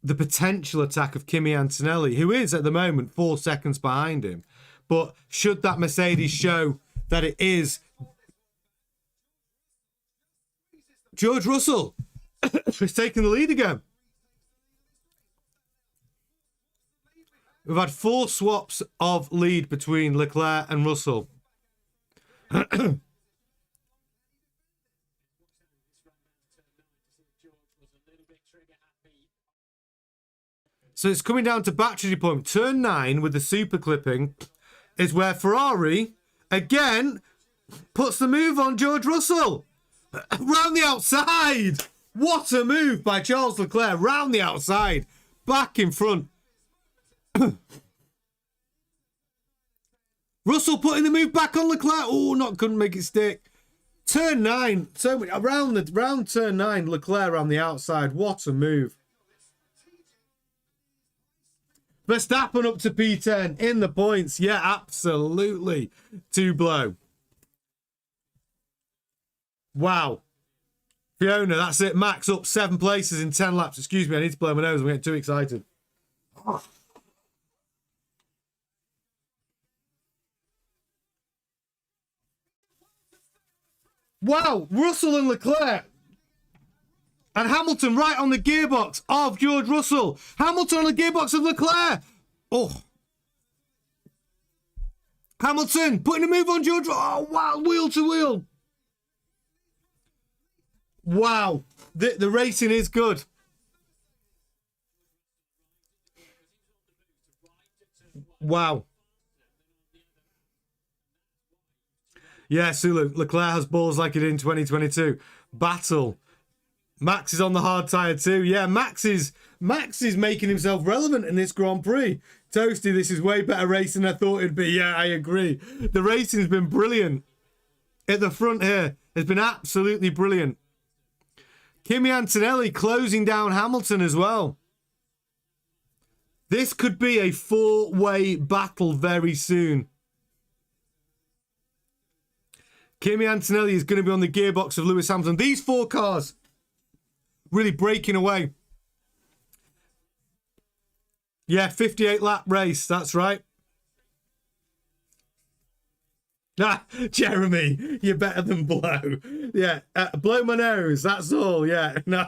the potential attack of Kimi Antonelli, who is at the moment 4 seconds behind him. But should that Mercedes show that it is George Russell is taking the lead again. We've had 4 swaps of lead between Leclerc and Russell. So it's coming down to battery deployment. Turn 9 with the super clipping is where Ferrari, again, puts the move on George Russell. Round the outside. What a move by Charles Leclerc. Round the outside. Back in front. Russell putting the move back on Leclerc. Oh, couldn't make it stick. Turn 9. So many, around turn 9, Leclerc on the outside. What a move. Verstappen up to P10 in the points. Yeah, absolutely. 2 blow. Wow. Fiona, that's it. Max up 7 places in 10 laps. Excuse me, I need to blow my nose. I'm getting too excited. Wow, Russell and Leclerc. And Hamilton right on the gearbox of George Russell. Hamilton on the gearbox of Leclerc. Oh. Hamilton putting a move on George. Oh, wow, wheel to wheel. Wow. The racing is good. Wow. Yeah, Sulu. Leclerc has balls like he did in 2022. Battle. Max is on the hard tyre too. Yeah, Max is making himself relevant in this Grand Prix. Toasty, this is way better racing than I thought it'd be. Yeah, I agree. The racing's been brilliant. At the front here, it's been absolutely brilliant. Kimi Antonelli closing down Hamilton as well. This could be a 4-way battle very soon. Kimi Antonelli is going to be on the gearbox of Lewis Hamilton. These 4 cars really breaking away. Yeah, 58 lap race. That's right. Ah, Jeremy, you're better than Blow. Yeah, blow my nose. That's all. Yeah, no,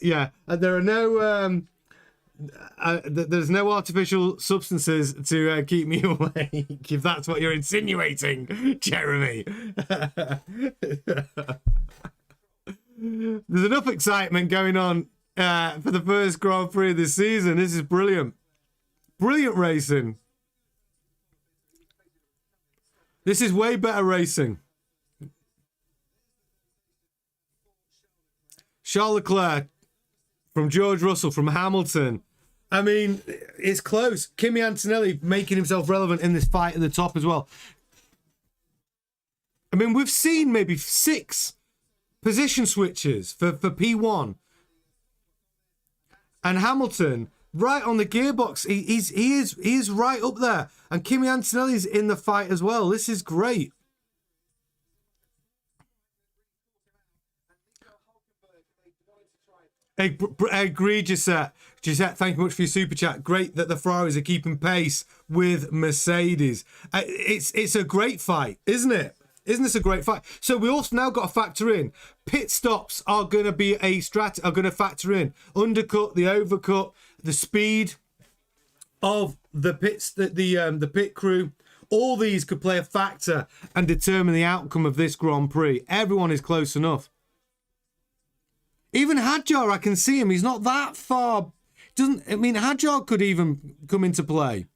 yeah. And there are no, there's no artificial substances to keep me awake. If that's what you're insinuating, Jeremy. There's enough excitement going on for the first Grand Prix of this season. This is brilliant. Brilliant racing. This is way better racing. Charles Leclerc from George Russell, from Hamilton. I mean, it's close. Kimi Antonelli making himself relevant in this fight at the top as well. I mean, we've seen maybe 6 position switches for P1. And Hamilton, right on the gearbox, he is right up there. And Kimi Antonelli's in the fight as well. This is great. I agree, Gisette. Gisette, thank you much for your super chat. Great that the Ferraris are keeping pace with Mercedes. It's a great fight, isn't it? Isn't this a great fight? So we also now got to factor in pit stops are going to be are going to factor in undercut, the overcut, the speed of the pits, the pit crew. All these could play a factor and determine the outcome of this Grand Prix. Everyone is close enough. Even Hadjar, I can see him. He's not that far. Hadjar could even come into play.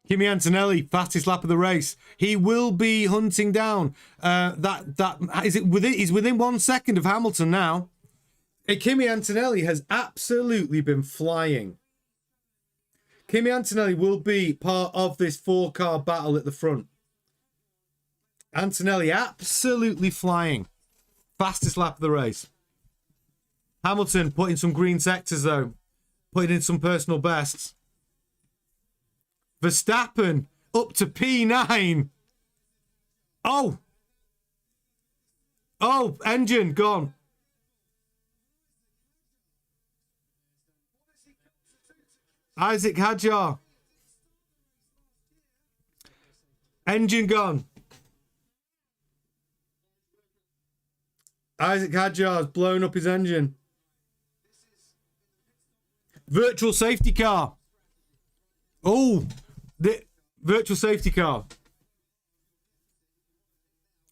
Kimi Antonelli, fastest lap of the race. He will be hunting down he's within 1 second of Hamilton now. Kimi Antonelli has absolutely been flying. Kimi Antonelli will be part of this 4-car battle at the front. Antonelli absolutely flying. Fastest lap of the race. Hamilton putting some green sectors though. Putting in some personal bests. Verstappen up to P9. Oh, engine gone. Isaac Hadjar. Engine gone. Isaac Hadjar has blown up his engine. Virtual safety car. Oh, the virtual safety car.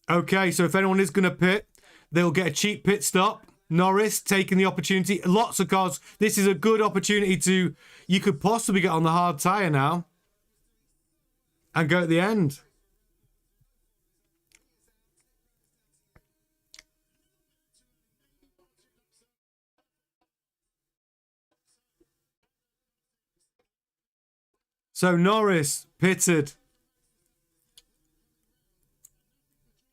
Okay, so if anyone is going to pit, they'll get a cheap pit stop. Norris taking the opportunity. Lots of cars. This is a good opportunity to... You could possibly get on the hard tyre now. And go at the end. So Norris pitted.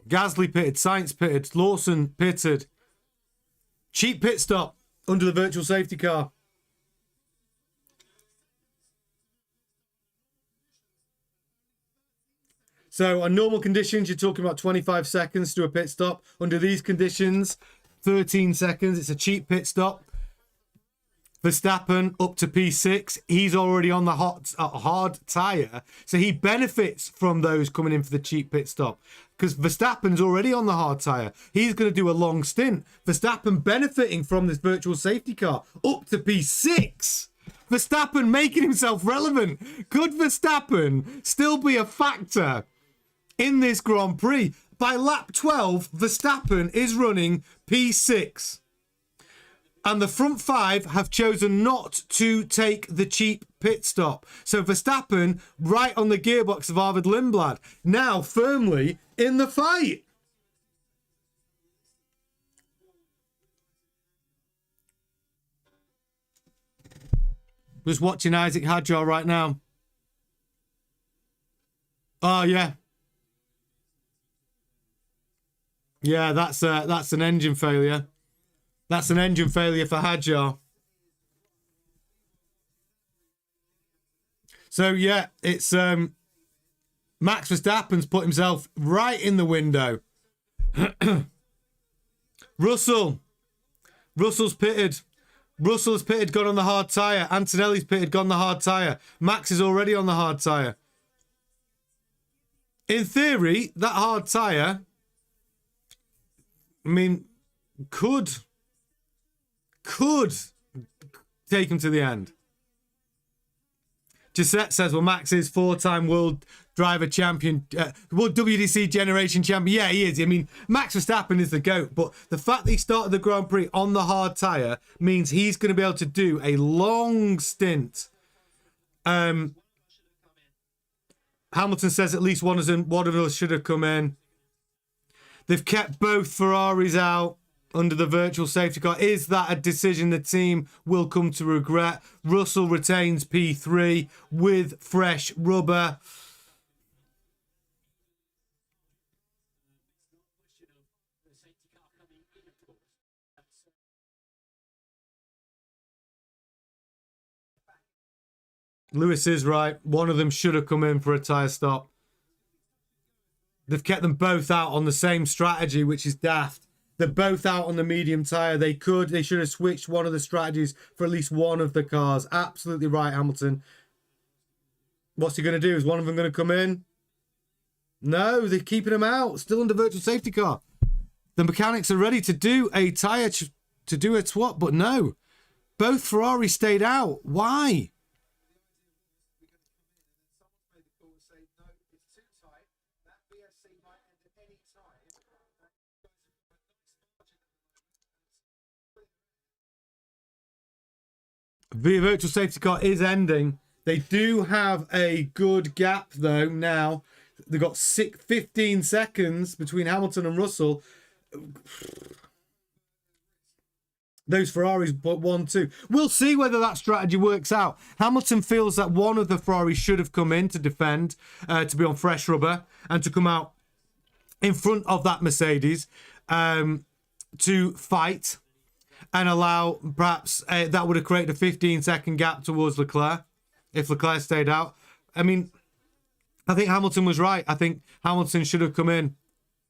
Gasly pitted. Sainz pitted. Lawson pitted. Cheap pit stop under the virtual safety car. So on normal conditions, you're talking about 25 seconds to do a pit stop. Under these conditions, 13 seconds. It's a cheap pit stop. Verstappen up to P6. He's already on the hard tyre. So he benefits from those coming in for the cheap pit stop. Because Verstappen's already on the hard tyre. He's going to do a long stint. Verstappen benefiting from this virtual safety car. Up to P6. Verstappen making himself relevant. Could Verstappen still be a factor in this Grand Prix? By lap 12, Verstappen is running P6. And the front 5 have chosen not to take the cheap pit stop. So Verstappen, right on the gearbox of Arvid Lindblad, now firmly in the fight. Just watching Isaac Hadjar right now. Oh, yeah. Yeah, that's an engine failure. That's an engine failure for Hadjar. So yeah, it's Max Verstappen's put himself right in the window. Russell's pitted. Russell's pitted, gone on the hard tyre. Antonelli's pitted, gone on the hard tyre. Max is already on the hard tyre. In theory, that hard tyre, I mean, could take him to the end. Gisette says, well, Max is 4-time world driver champion, world WDC generation champion. Yeah, he is. I mean, Max Verstappen is the GOAT, but the fact that he started the Grand Prix on the hard tyre means he's going to be able to do a long stint. Hamilton says at least one of us should have come in. They've kept both Ferraris out under the virtual safety car. Is that a decision the team will come to regret? Russell retains P3 with fresh rubber. Lewis is right. One of them should have come in for a tyre stop. They've kept them both out on the same strategy, which is daft. They're both out on the medium tyre. They should have switched one of the strategies for at least one of the cars. Absolutely right, Hamilton. What's he going to do? Is one of them going to come in? No, they're keeping him out. Still under virtual safety car. The mechanics are ready to do a tyre, to do a swap, but no. Both Ferraris stayed out. Why? The virtual safety car is ending. They do have a good gap, though, now. They've got 15 seconds between Hamilton and Russell. Those Ferraris but 1-2. We'll see whether that strategy works out. Hamilton feels that one of the Ferraris should have come in to defend, to be on fresh rubber, and to come out in front of that Mercedes to fight. And allow, perhaps, that would have created a 15-second gap towards Leclerc if Leclerc stayed out. I mean, I think Hamilton was right. I think Hamilton should have come in,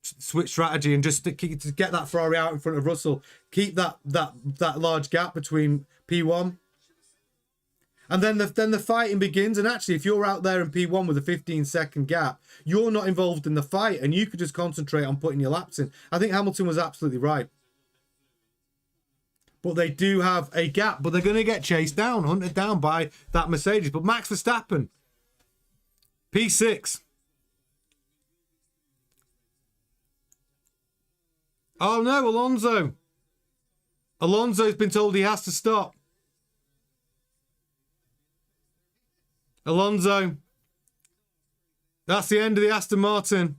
switch strategy, and just to get that Ferrari out in front of Russell. Keep that large gap between P1. And then the fighting begins. And actually, if you're out there in P1 with a 15-second gap, you're not involved in the fight, and you could just concentrate on putting your laps in. I think Hamilton was absolutely right. But they do have a gap. But they're going to get chased down, hunted down by that Mercedes. But Max Verstappen, P6. Oh no, Alonso. Alonso's been told he has to stop. Alonso. That's the end of the Aston Martin.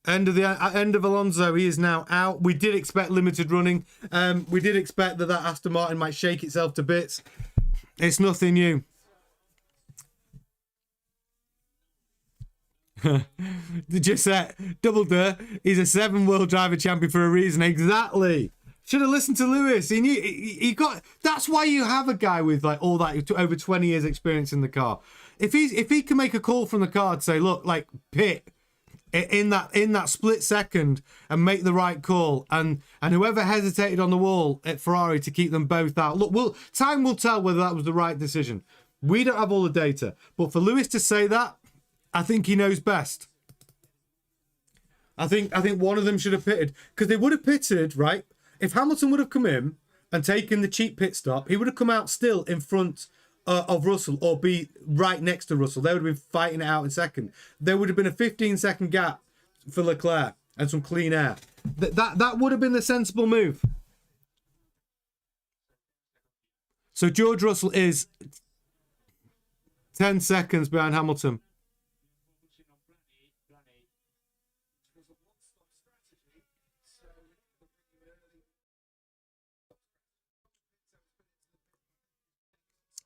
End of Alonso. He is now out. We did expect limited running. We did expect that Aston Martin might shake itself to bits. It's nothing new. Just said, double duh. He's a 7 world driver champion for a reason. Exactly. Should have listened to Lewis. He knew he got. That's why you have a guy with like all that over 20 years experience in the car. If he can make a call from the car to say, look, like pit. In that split second and make the right call, and whoever hesitated on the wall at Ferrari to keep them both out. Look, time will tell whether that was the right decision. We don't have all the data, but for Lewis to say that, I think he knows best. I think one of them should have pitted, because they would have pitted, right? If Hamilton would have come in and taken the cheap pit stop, he would have come out still in front of Russell, or be right next to Russell. They would have been fighting it out in second. There would have been a 15-second gap for Leclerc and some clean air. That would have been the sensible move. So George Russell is 10 seconds behind Hamilton.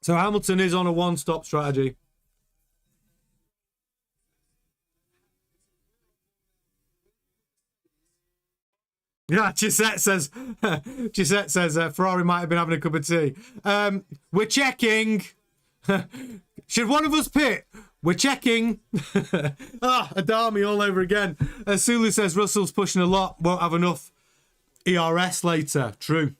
So Hamilton is on a one-stop strategy. Yeah, Gisette says Ferrari might have been having a cup of tea. We're checking. Should one of us pit? We're checking. Adami all over again. Sulu says Russell's pushing a lot. Won't have enough ERS later. True.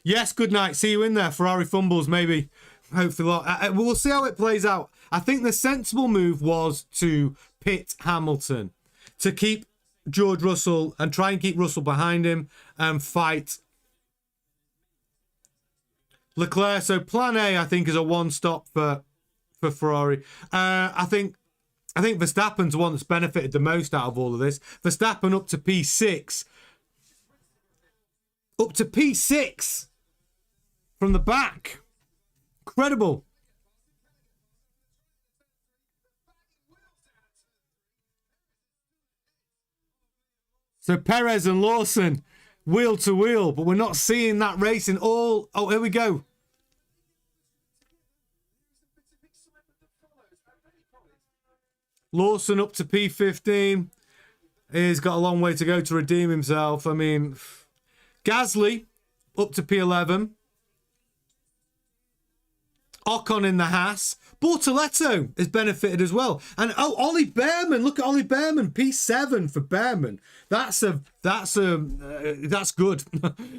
Yes, good night. See you in there. Ferrari fumbles, maybe. Hopefully. We'll see how it plays out. I think the sensible move was to pit Hamilton. To keep George Russell and try and keep Russell behind him and fight Leclerc. So plan A, I think, is a one-stop for Ferrari. I think Verstappen's the one that's benefited the most out of all of this. Verstappen up to P6. Up to P6 from the back. Incredible. So Perez and Lawson, wheel to wheel, but we're not seeing that racing all. Oh, here we go. Lawson up to P15. He's got a long way to go to redeem himself. I mean, Gasly up to P11. Ocon in the Haas. Bortoletto has benefited as well. And Ollie Behrman, look at Ollie Behrman, P7 for Behrman. That's good.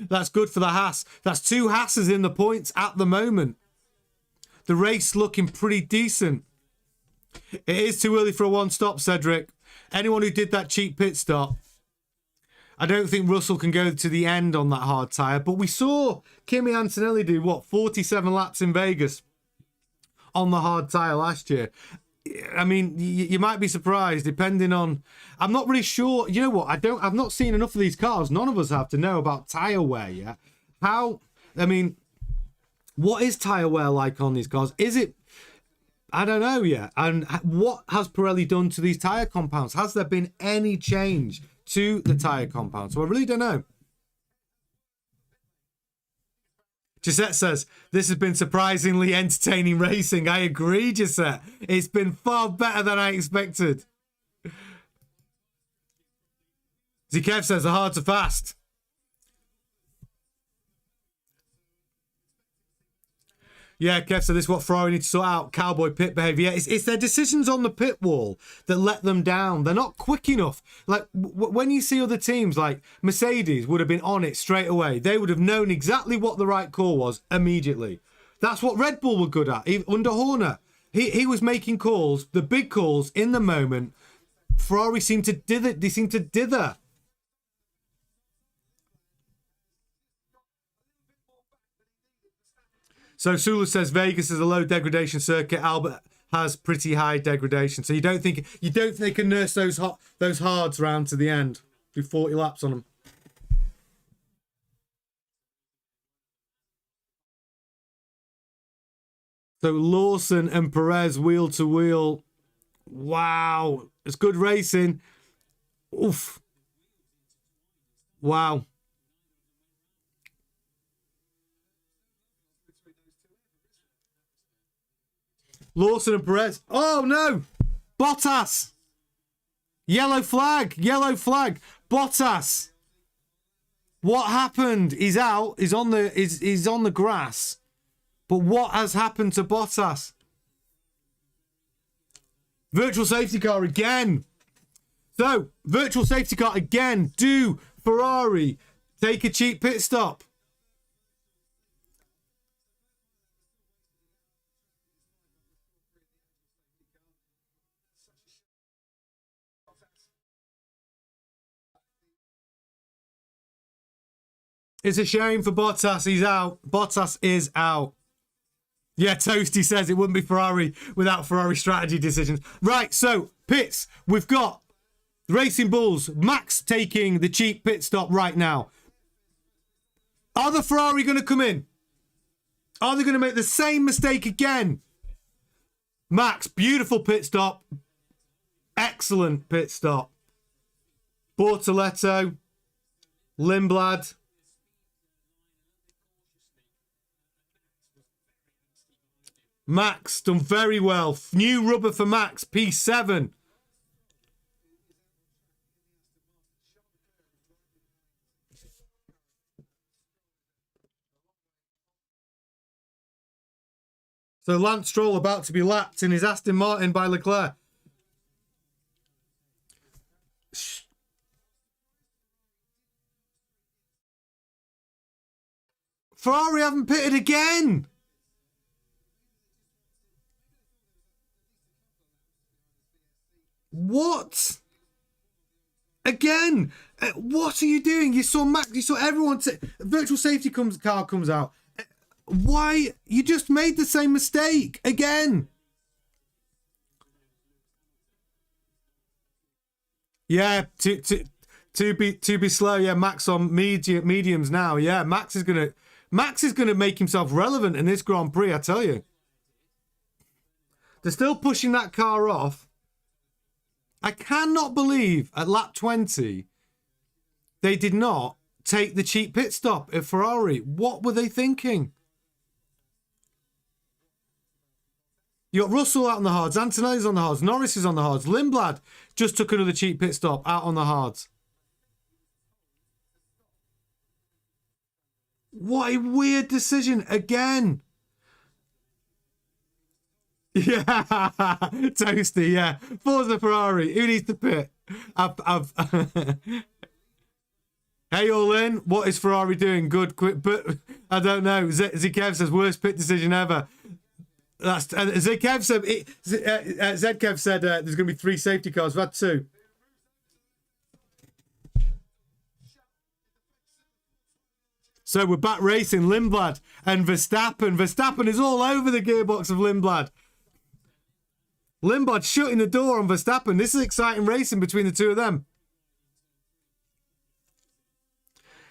That's good for the Haas. That's 2 Haas's in the points at the moment. The race looking pretty decent. It is too early for a one-stop, Cedric. Anyone who did that cheap pit stop, I don't think Russell can go to the end on that hard tyre. But we saw Kimi Antonelli do, 47 laps in Vegas on the hard tyre last year. I mean, you might be surprised, depending on... I'm not really sure. You know what? I've not seen enough of these cars. None of us have to know about tyre wear yet. What is tyre wear like on these cars? Is it... I don't know yet. And what has Pirelli done to these tyre compounds? Has there been any change to the tyre compound? So I really don't know. Gisette says, this has been surprisingly entertaining racing. I agree, Gisette. It's been far better than I expected. Zikev says, the hard to fast. Yeah, Kev said this is what Ferrari need to sort out. Cowboy pit behaviour. Yeah, it's their decisions on the pit wall that let them down. They're not quick enough. Like, when you see other teams, like Mercedes would have been on it straight away. They would have known exactly what the right call was immediately. That's what Red Bull were good at. Under Horner, he was making calls, the big calls, in the moment. Ferrari seemed to dither. They seemed to dither. So Sula says Vegas is a low degradation circuit. Albert has pretty high degradation. So you don't think they can nurse those hards round to the end? Do 40 laps on them. So Lawson and Perez wheel to wheel. Wow. It's good racing. Oof. Wow. Lawson and Perez. Oh no! Bottas! Yellow flag! Yellow flag! Bottas! What happened? He's out. He's on the grass. But what has happened to Bottas? Virtual safety car again. So, virtual safety car again. Do Ferrari take a cheap pit stop? It's a shame for Bottas. He's out. Bottas is out. Yeah, Toasty says it wouldn't be Ferrari without Ferrari strategy decisions. Right, so, pits. We've got Racing Bulls. Max taking the cheap pit stop right now. Are the Ferrari going to come in? Are they going to make the same mistake again? Max, beautiful pit stop. Excellent pit stop. Bortoletto. Lindblad. Max done very well. New rubber for Max, P7. So Lance Stroll about to be lapped in his Aston Martin by Leclerc. Ferrari haven't pitted again. What? Again? What are you doing? You saw Max, you saw everyone. Virtual safety car comes out. Why? You just made the same mistake again. Yeah, to be slow. Yeah, Max on mediums now. Yeah, Max is gonna make himself relevant in this Grand Prix. I tell you, they're still pushing that car off. I cannot believe at lap 20 they did not take the cheap pit stop at Ferrari. What were they thinking? You got Russell out on the hards, Antonelli's on the hards, Norris is on the hards, Lindblad just took another cheap pit stop out on the hards. What a weird decision again. Yeah, toasty. Yeah, Forza Ferrari. Who needs to pit? Hey, all in. What is Ferrari doing? Good, quick, but I don't know. Zkev says worst pit decision ever. That's Zkev said. Zkev said there's going to be 3 safety cars. We've had 2. So we're back racing Lindblad and Verstappen. Verstappen is all over the gearbox of Lindblad. Lindblad shutting the door on Verstappen. This is exciting racing between the two of them.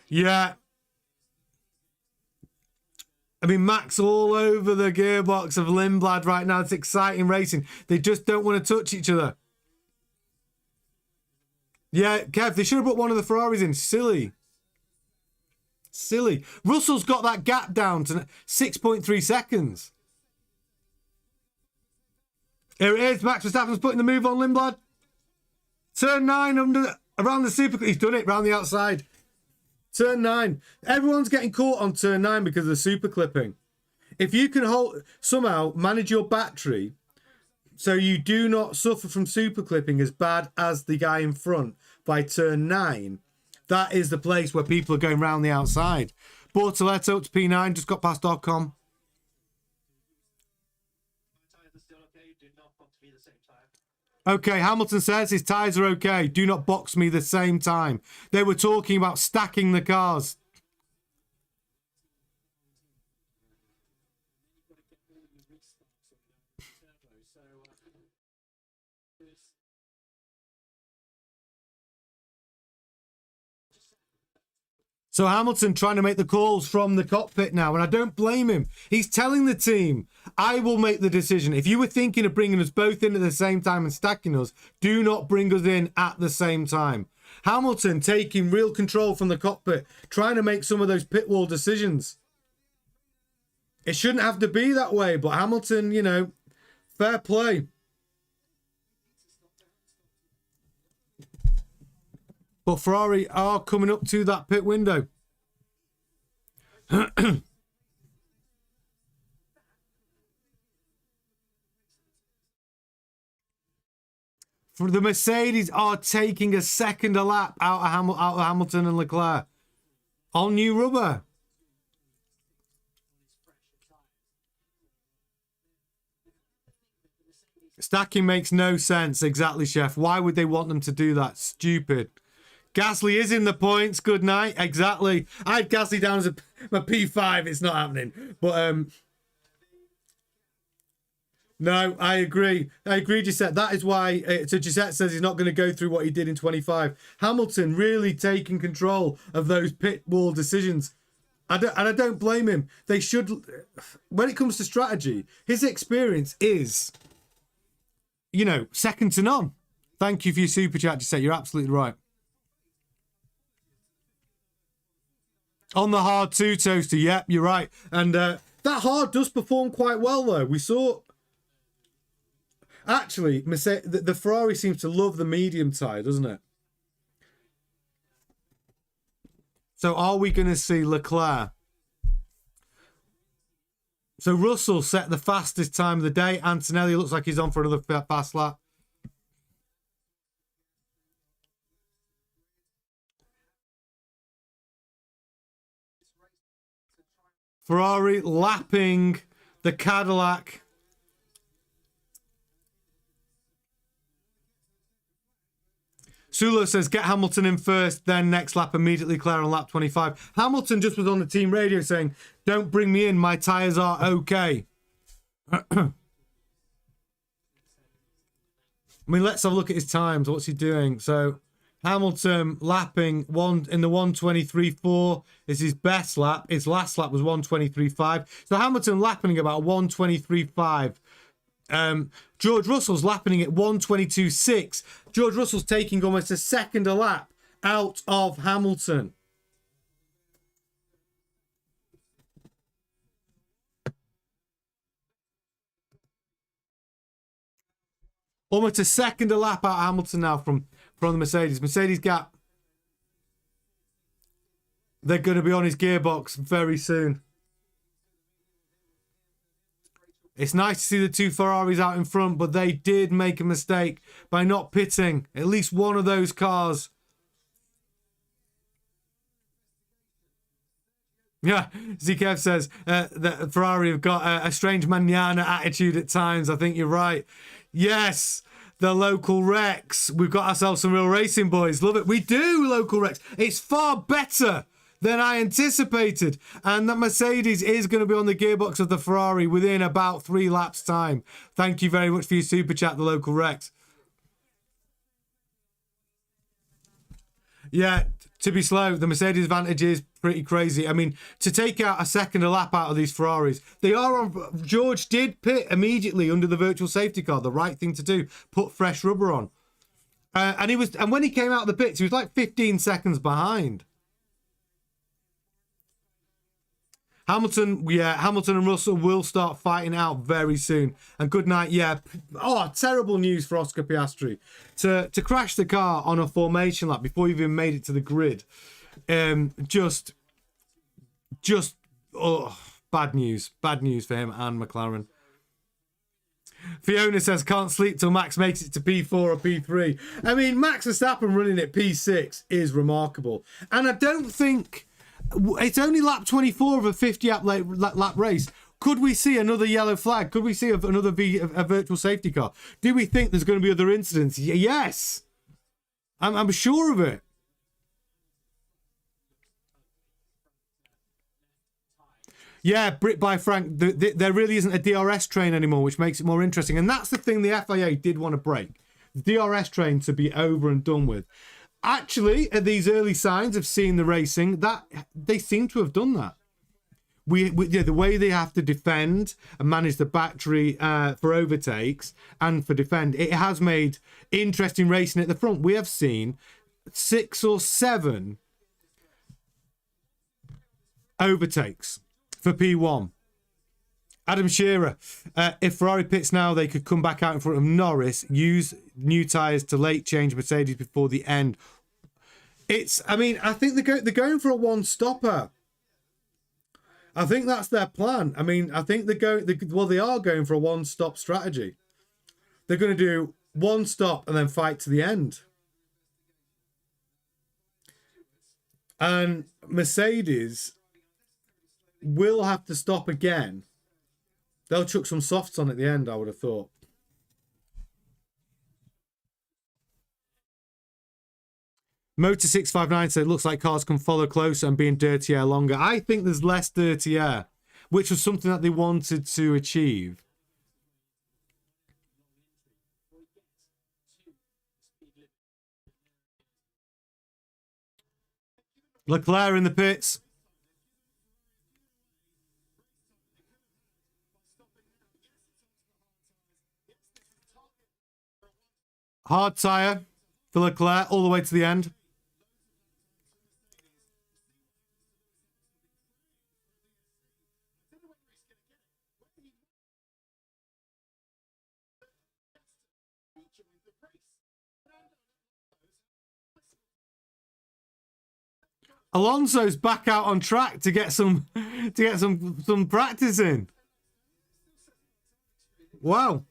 Yeah. I mean, Max all over the gearbox of Lindblad right now. It's exciting racing. They just don't want to touch each other. Yeah, Kev, they should have put one of the Ferraris in. Silly. Silly. Russell's got that gap down to 6.3 seconds. Here it is. Max Verstappen's putting the move on Lindblad. Turn 9 around the super. He's done it round the outside. Turn 9. Everyone's getting caught on turn 9 because of the super clipping. If you can somehow manage your battery so you do not suffer from super clipping as bad as the guy in front by turn 9, that is the place where people are going round the outside. Bortoletto up to P9, just got past Dogcom. Okay, Hamilton says his tyres are okay. Do not box me the same time. They were talking about stacking the cars. So Hamilton trying to make the calls from the cockpit now, and I don't blame him. He's telling the team, I will make the decision. If you were thinking of bringing us both in at the same time and stacking us, do not bring us in at the same time. Hamilton taking real control from the cockpit, trying to make some of those pit wall decisions. It shouldn't have to be that way, but Hamilton, you know, fair play. But Ferrari are coming up to that pit window. For the Mercedes are taking a second a lap out of Hamilton and Leclerc on new rubber. Stacking makes no sense. Exactly, Chef. Why would they want them to do that? Stupid. Gasly is in the points. Good night. Exactly. I had Gasly down as my P5. It's not happening. But no, I agree. I agree, Gisette. That is why. So Gisette says he's not going to go through what he did in 25. Hamilton really taking control of those pit wall decisions. I don't blame him. They should. When it comes to strategy, his experience is, you know, second to none. Thank you for your super chat, Gisette. You're absolutely right. On the hard too, Toaster. Yep, you're right. And that hard does perform quite well, though. We saw... Actually, the Ferrari seems to love the medium tyre, doesn't it? So are we going to see Leclerc? So Russell set the fastest time of the day. Antonelli looks like he's on for another fast lap. Ferrari lapping the Cadillac. Sulo says, get Hamilton in first, then next lap immediately Leclerc on lap 25. Hamilton just was on the team radio saying, don't bring me in, my tyres are okay. I mean, let's have a look at his times. What's he doing? So, Hamilton lapping in the 1:23.4 is his best lap. His last lap was 1:23.5. So, Hamilton lapping about 1:23.5. George Russell's lapping at 1:22.6. George Russell's taking almost a second a lap out of Hamilton. Almost a second a lap out of Hamilton now from the Mercedes. Mercedes gap. They're going to be on his gearbox very soon. It's nice to see the two Ferraris out in front, but they did make a mistake by not pitting at least one of those cars. Yeah, Zikev says that Ferrari have got a strange manana attitude at times. I think you're right. Yes, the local Rex. We've got ourselves some real racing boys. Love it. We do, local Rex. It's far better than I anticipated. And that Mercedes is going to be on the gearbox of the Ferrari within about 3 laps' time. Thank you very much for your super chat, the local Rex. Yeah, to be slow, the Mercedes advantage is pretty crazy. I mean, to take out a second a lap out of these Ferraris, they are on. George did pit immediately under the virtual safety car. The right thing to do, put fresh rubber on. And when he came out of the pits, he was like 15 seconds behind. Hamilton and Russell will start fighting out very soon. And good night, yeah. Oh, terrible news for Oscar Piastri. To crash the car on a formation lap before you even made it to the grid. Just bad news. Bad news for him and McLaren. Fiona says, can't sleep till Max makes it to P4 or P3. I mean, Max Verstappen running at P6 is remarkable. And I don't think... It's only lap 24 of a 50 lap race. Could we see another yellow flag? Could we see another a virtual safety car? Do we think there's going to be other incidents? Yes. I'm sure of it. Yeah, Brit by Frank, there really isn't a DRS train anymore, which makes it more interesting. And that's the thing the FIA did want to break. The DRS train to be over and done with. Actually, at these early signs of seeing the racing, that they seem to have done that. The way they have to defend and manage the battery for overtakes and for defend, it has made interesting racing at the front. We have seen 6 or 7 overtakes for P1. Adam Shearer, if Ferrari pits now, they could come back out in front of Norris, use new tyres to late change Mercedes before the end. I think they're going for a one-stopper. I think that's their plan. I mean, I think they are going for a one-stop strategy. They're going to do one stop and then fight to the end. And Mercedes will have to stop again. They'll chuck some softs on at the end, I would have thought. Motor659 said, looks like cars can follow closer and be in dirty air longer. I think there's less dirty air, which was something that they wanted to achieve. Leclerc in the pits. Hard tyre for Leclerc all the way to the end. Alonso's back out on track to get some practice in. Wow.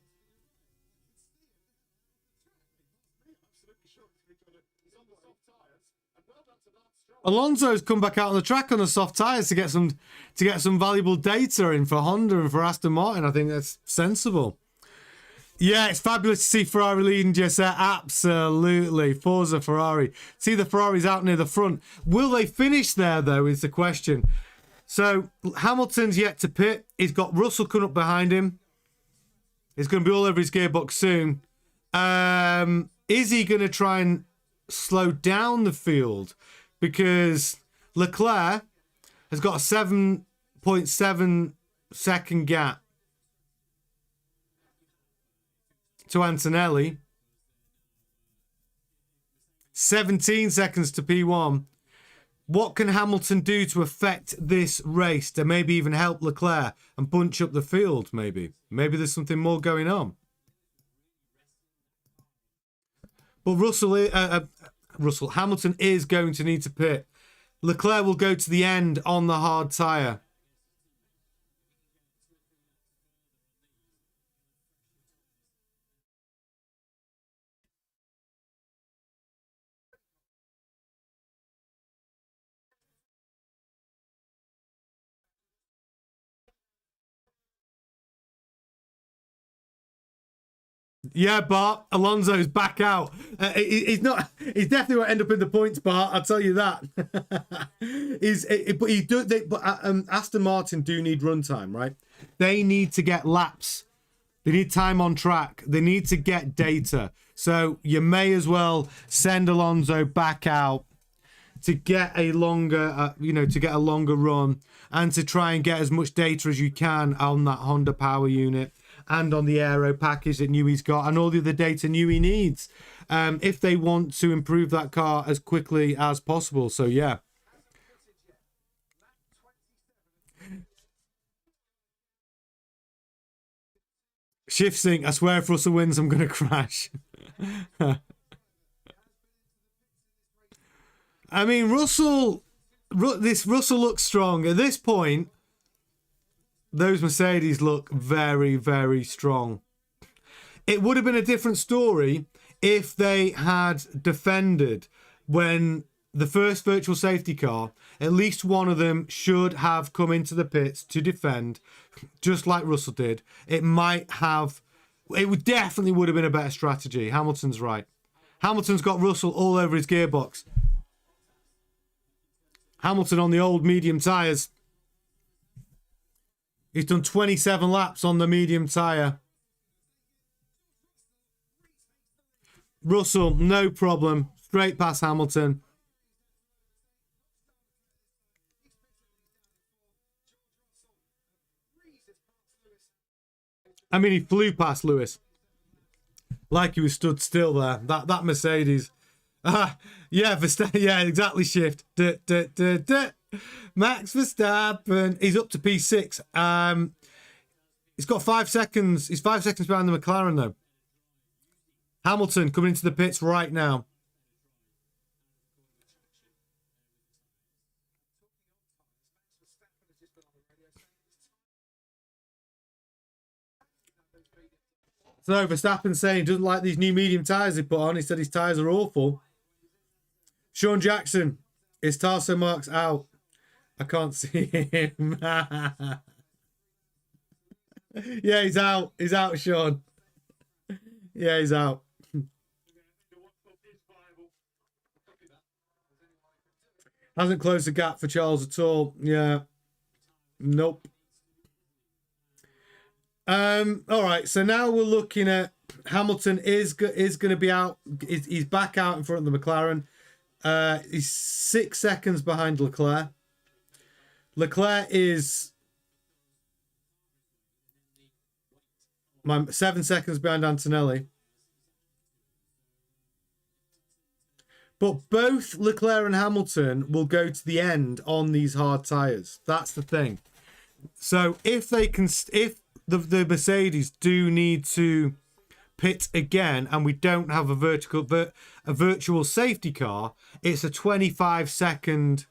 Alonso's come back out on the track on the soft tyres to get some valuable data in for Honda and for Aston Martin. I think that's sensible. Yeah, it's fabulous to see Ferrari leading Gisette. Absolutely. Forza Ferrari. See the Ferraris out near the front. Will they finish there, though, is the question. So, Hamilton's yet to pit. He's got Russell coming up behind him. He's going to be all over his gearbox soon. Is he going to try and slow down the field? Because Leclerc has got a 7.7 second gap to Antonelli. 17 seconds to P1. What can Hamilton do to affect this race to maybe even help Leclerc and bunch up the field, maybe? Maybe there's something more going on. But Hamilton is going to need to pit. Leclerc will go to the end on the hard tyre. Yeah, Bart. Alonso's back out. He's not. He's definitely won't end up in the points, Bart. I'll tell you that. Aston Martin do need runtime, right? They need to get laps. They need time on track. They need to get data. So you may as well send Alonso back out to get a longer, to get a longer run and to try and get as much data as you can on that Honda power unit and on the aero package that Newey's got and all the other data Newey needs if they want to improve that car as quickly as possible. So, yeah. Shift sync. I swear if Russell wins, I'm going to crash. I mean, Russell looks strong. At this point, those Mercedes look very, very strong. It would have been a different story if they had defended when the first virtual safety car, at least one of them should have come into the pits to defend, just like Russell did. It definitely would have been a better strategy. Hamilton's right. Hamilton's got Russell all over his gearbox. Hamilton on the old medium tyres. He's done 27 laps on the medium tyre. Russell, no problem. Straight past Hamilton. I mean, he flew past Lewis. Like he was stood still there. That Mercedes. Yeah, Verstappen. Yeah, exactly. Shift. Max Verstappen. He's up to P6. He's got 5 seconds. He's 5 seconds behind the McLaren, though. Hamilton coming into the pits right now. So Verstappen saying he doesn't like these new medium tyres they put on. He said his tyres are awful. Sean Jackson, his tarso marks out. I can't see him. Yeah, he's out. He's out, Sean. Yeah, he's out. Hasn't closed the gap for Charles at all. Yeah. Nope. All right, so now we're looking at Hamilton is going to be out. He's back out in front of the McLaren. He's 6 seconds behind Leclerc. Leclerc is 7 seconds behind Antonelli. But both Leclerc and Hamilton will go to the end on these hard tyres. That's the thing. So if the Mercedes do need to pit again and we don't have a virtual safety car, it's a 25-second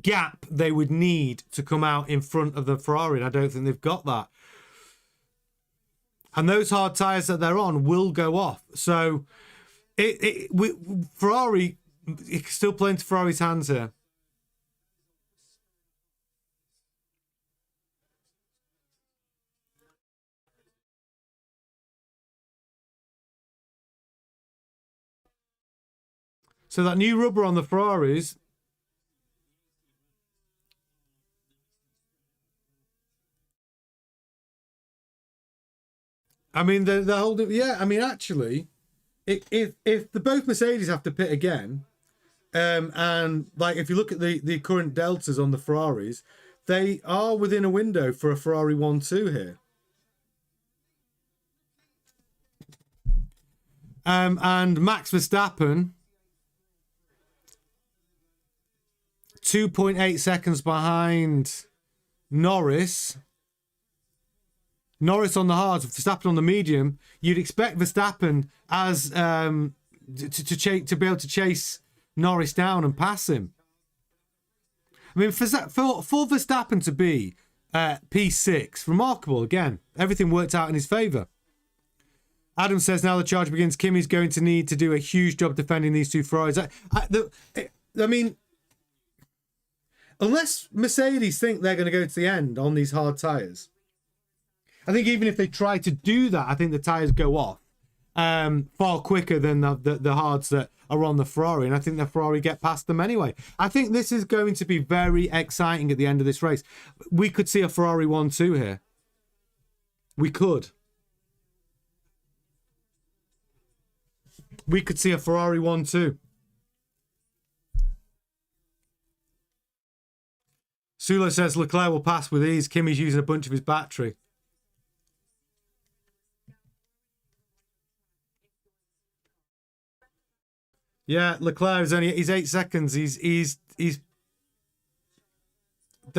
gap they would need to come out in front of the Ferrari, and I don't think they've got that. And those hard tyres that they're on will go off. So Ferrari, it's still playing to Ferrari's hands here. So that new rubber on the Ferraris. I mean, they're holding. Yeah, I mean, actually, if the both Mercedes have to pit again, and like if you look at the current deltas on the Ferraris, they are within a window for a Ferrari 1-2 here. And Max Verstappen, 2.8 seconds behind Norris. Norris on the hards, Verstappen on the medium. You'd expect Verstappen as to be able to chase Norris down and pass him. I mean, for Verstappen to be P6, remarkable. Again, everything worked out in his favour. Adam says now the charge begins. Kimi's going to need to do a huge job defending these two Ferraris. I mean, unless Mercedes think they're going to go to the end on these hard tyres, I think even if they try to do that, I think the tyres go off far quicker than the hards that are on the Ferrari. And I think the Ferrari get past them anyway. I think this is going to be very exciting at the end of this race. We could see a Ferrari 1-2 here. We could. We could see a Ferrari 1-2. Sulo says Leclerc will pass with ease. Kimi's using a bunch of his battery. Yeah, Leclerc is he's 8 seconds. He's then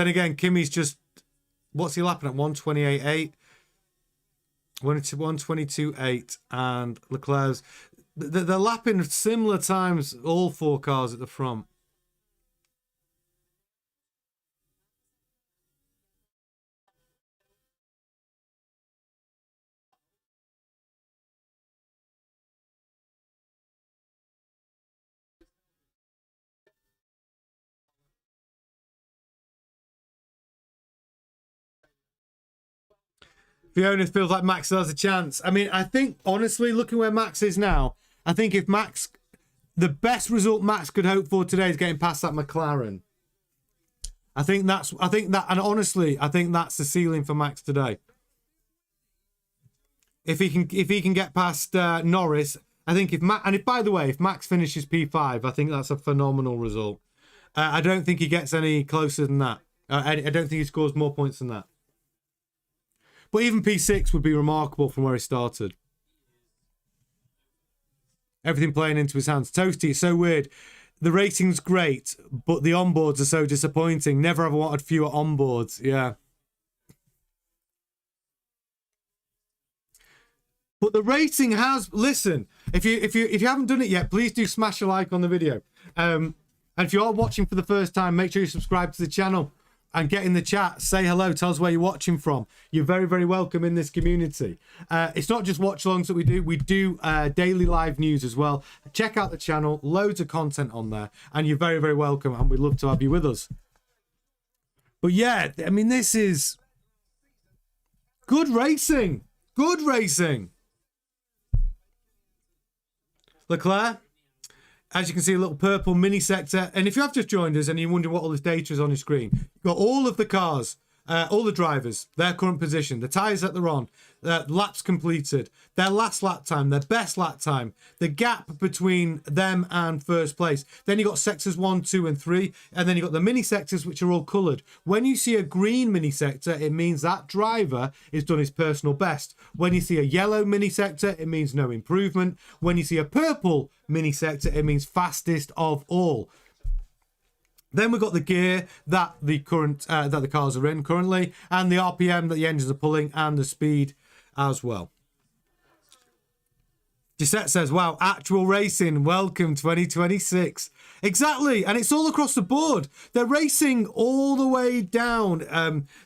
again, Kimi's just, what's he lapping at? 128.8. 122.8, and Leclerc's they're lapping similar times, all four cars at the front. Fiona feels like Max still has a chance. I mean, I think, honestly, looking where Max is now, I think if Max, the best result Max could hope for today is getting past that McLaren. I think that, and honestly, I think that's the ceiling for Max today. If he can get past Norris, I think by the way, if Max finishes P5, I think that's a phenomenal result. I don't think he gets any closer than that. I don't think he scores more points than that. But even P6 would be remarkable from where he started. Everything playing into his hands. Toasty, it's so weird. The rating's great, but the onboards are so disappointing. Never ever wanted fewer onboards. Yeah. But the rating has, listen, if you haven't done it yet, please do smash a like on the video. And if you are watching for the first time, make sure you subscribe to the channel. And get in the chat, say hello, tell us where you're watching from. You're very, very welcome in this community. It's not just watch-alongs that we do daily live news as well. Check out the channel, loads of content on there, and you're very, very welcome, and we'd love to have you with us. But yeah, I mean, this is good racing. Good racing. Leclerc. As you can see, a little purple mini sector. And if you have just joined us and you're wondering what all this data is on your screen, you've got all of the cars, all the drivers, their current position, the tyres that they're on, laps completed, their last lap time, their best lap time, the gap between them and first place. Then you've got sectors 1, 2, and 3. And then you've got the mini sectors, which are all coloured. When you see a green mini sector, it means that driver has done his personal best. When you see a yellow mini sector, it means no improvement. When you see a purple mini sector, it means fastest of all. Then we've got the gear that the cars are in currently, and the RPM that the engines are pulling, and the speed as well. Gisette says, wow, actual racing, welcome 2026. Exactly, and it's all across the board. They're racing all the way down.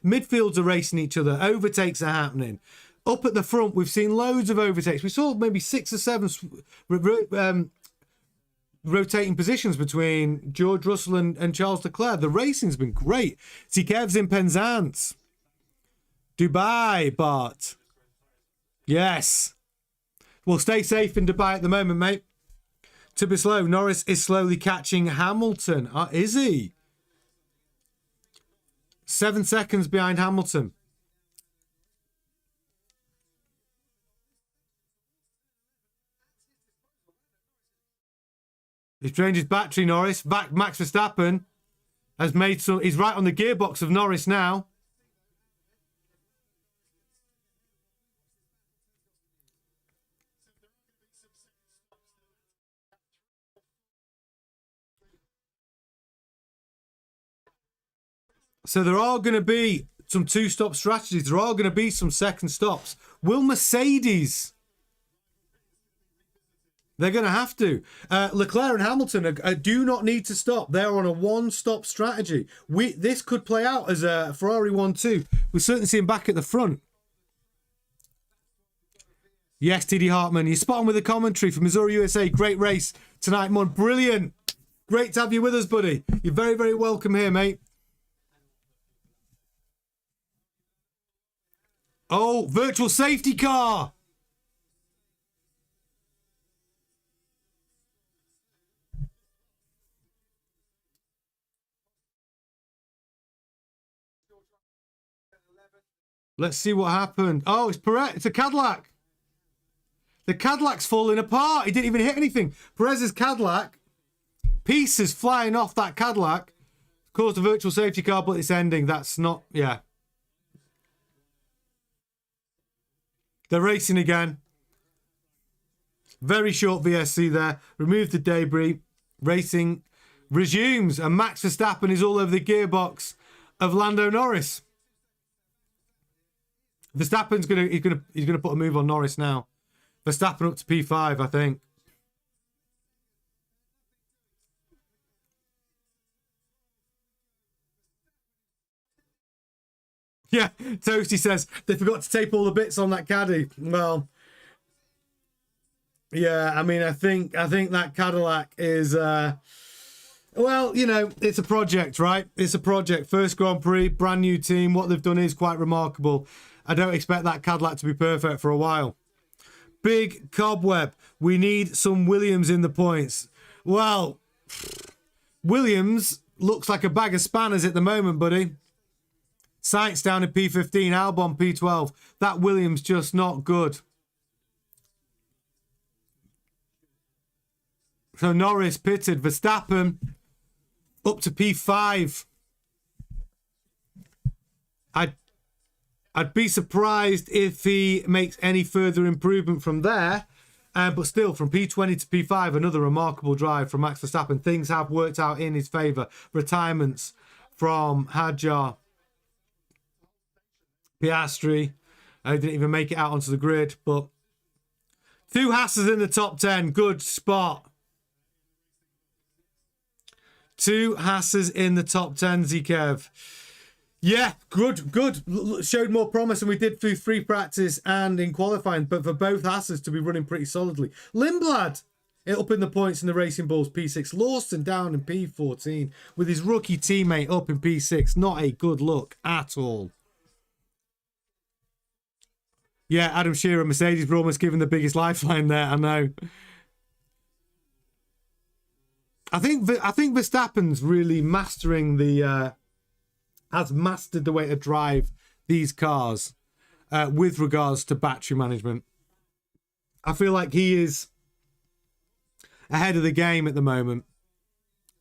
Midfields are racing each other. Overtakes are happening. Up at the front, we've seen loads of overtakes. We saw maybe 6 or 7 rotating positions between George Russell and Charles Leclerc. The racing's been great. See, Kev's in Penzance. Dubai, Bart. Yes. Well, stay safe in Dubai at the moment, mate. To be slow, Norris is slowly catching Hamilton. Is he? 7 seconds behind Hamilton. He's drained his battery, Norris. Max Verstappen has made some... He's right on the gearbox of Norris now. So there are going to be some 2-stop strategies. There are going to be some second stops. Will Mercedes... They're going to have to. Leclerc and Hamilton do not need to stop. They're on a one-stop strategy. This could play out as a Ferrari 1-2. We'll certainly see him back at the front. Yes, TD Hartman. You're spot on with the commentary from Missouri, USA. Great race tonight, Mon. Brilliant. Great to have you with us, buddy. You're very, very welcome here, mate. Oh, virtual safety car. Let's see what happened. Oh, it's Perez. It's a Cadillac. The Cadillac's falling apart. He didn't even hit anything. Perez's Cadillac, pieces flying off that Cadillac, caused a virtual safety car, but it's ending. That's not, yeah. They're racing again. Very short VSC there. Remove the debris. Racing resumes. And Max Verstappen is all over the gearbox of Lando Norris. Verstappen's gonna put a move on Norris now. Verstappen up to P5, I think. Yeah, Toasty says they forgot to tape all the bits on that caddy. Well, yeah, I mean, I think that Cadillac is well, you know, it's a project, right? It's a project. First Grand Prix, brand new team. What they've done is quite remarkable. I don't expect that Cadillac to be perfect for a while. Big cobweb. We need some Williams in the points. Well, Williams looks like a bag of spanners at the moment, buddy. Sainz down in P15, Albon P12. That Williams just not good. So Norris pitted. Verstappen up to P5. I'd be surprised if he makes any further improvement from there. But still, from P20 to P5, another remarkable drive from Max Verstappen. Things have worked out in his favour. Retirements from Hadjar, Piastri. Didn't even make it out onto the grid. But 2 Hasses in the top 10. Good spot. 2 Hasses in the top 10, Zikev. Yeah, good. Showed more promise than we did through free practice and in qualifying, but for both Hasses to be running pretty solidly. Lindblad up in the points in the Racing Bulls P6. Lawson down in P14 with his rookie teammate up in P6. Not a good look at all. Yeah, Adam Shearer, Mercedes were almost given the biggest lifeline there, I know. I think Verstappen's really mastering the... has mastered the way to drive these cars with regards to battery management. I feel like he is ahead of the game at the moment.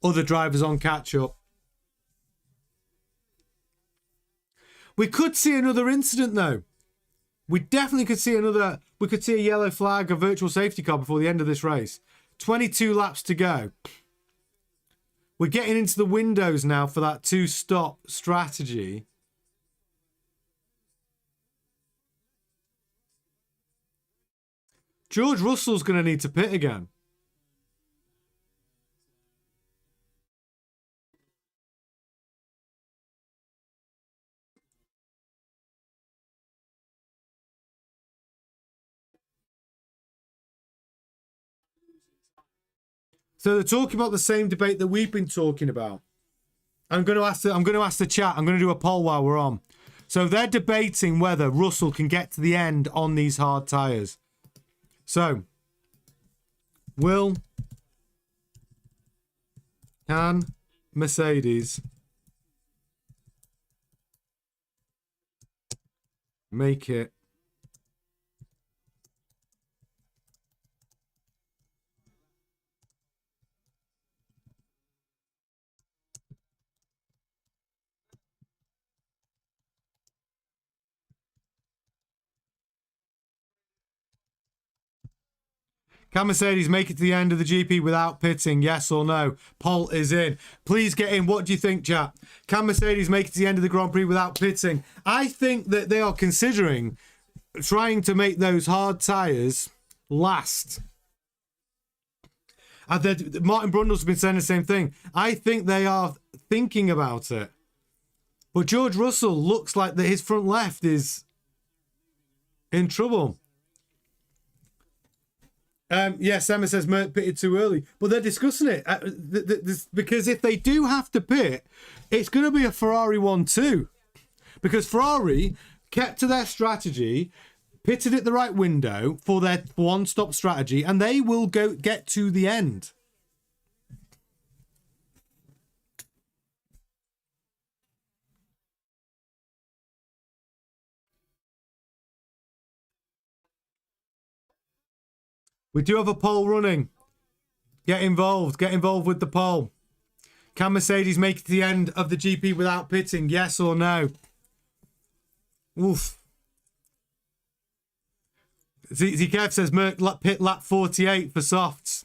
Other drivers on catch-up. We could see another incident, though. We definitely could see another... We could see a yellow flag, a virtual safety car before the end of this race. 22 laps to go. We're getting into the windows now for that 2-stop strategy. George Russell's going to need to pit again. So they're talking about the same debate that we've been talking about. I'm going to ask the chat. I'm going to do a poll while we're on. So they're debating whether Russell can get to the end on these hard tyres. So, can Mercedes make it Can Mercedes make it to the end of the GP without pitting? Yes or no? Poll is in. Please get in. What do you think, chat? Can Mercedes make it to the end of the Grand Prix without pitting? I think that they are considering trying to make those hard tyres last. Martin Brundle's been saying the same thing. I think they are thinking about it. But George Russell looks like that his front left is in trouble. Yes, Emma says Merc pitted too early, but they're discussing it because if they do have to pit, it's going to be a Ferrari 1-2 because Ferrari kept to their strategy, pitted at the right window for their one-stop strategy, and they will get to the end. We do have a poll running. Get involved. Get involved with the poll. Can Mercedes make it to the end of the GP without pitting? Yes or no? Oof. Kev says Merc pit lap 48 for softs.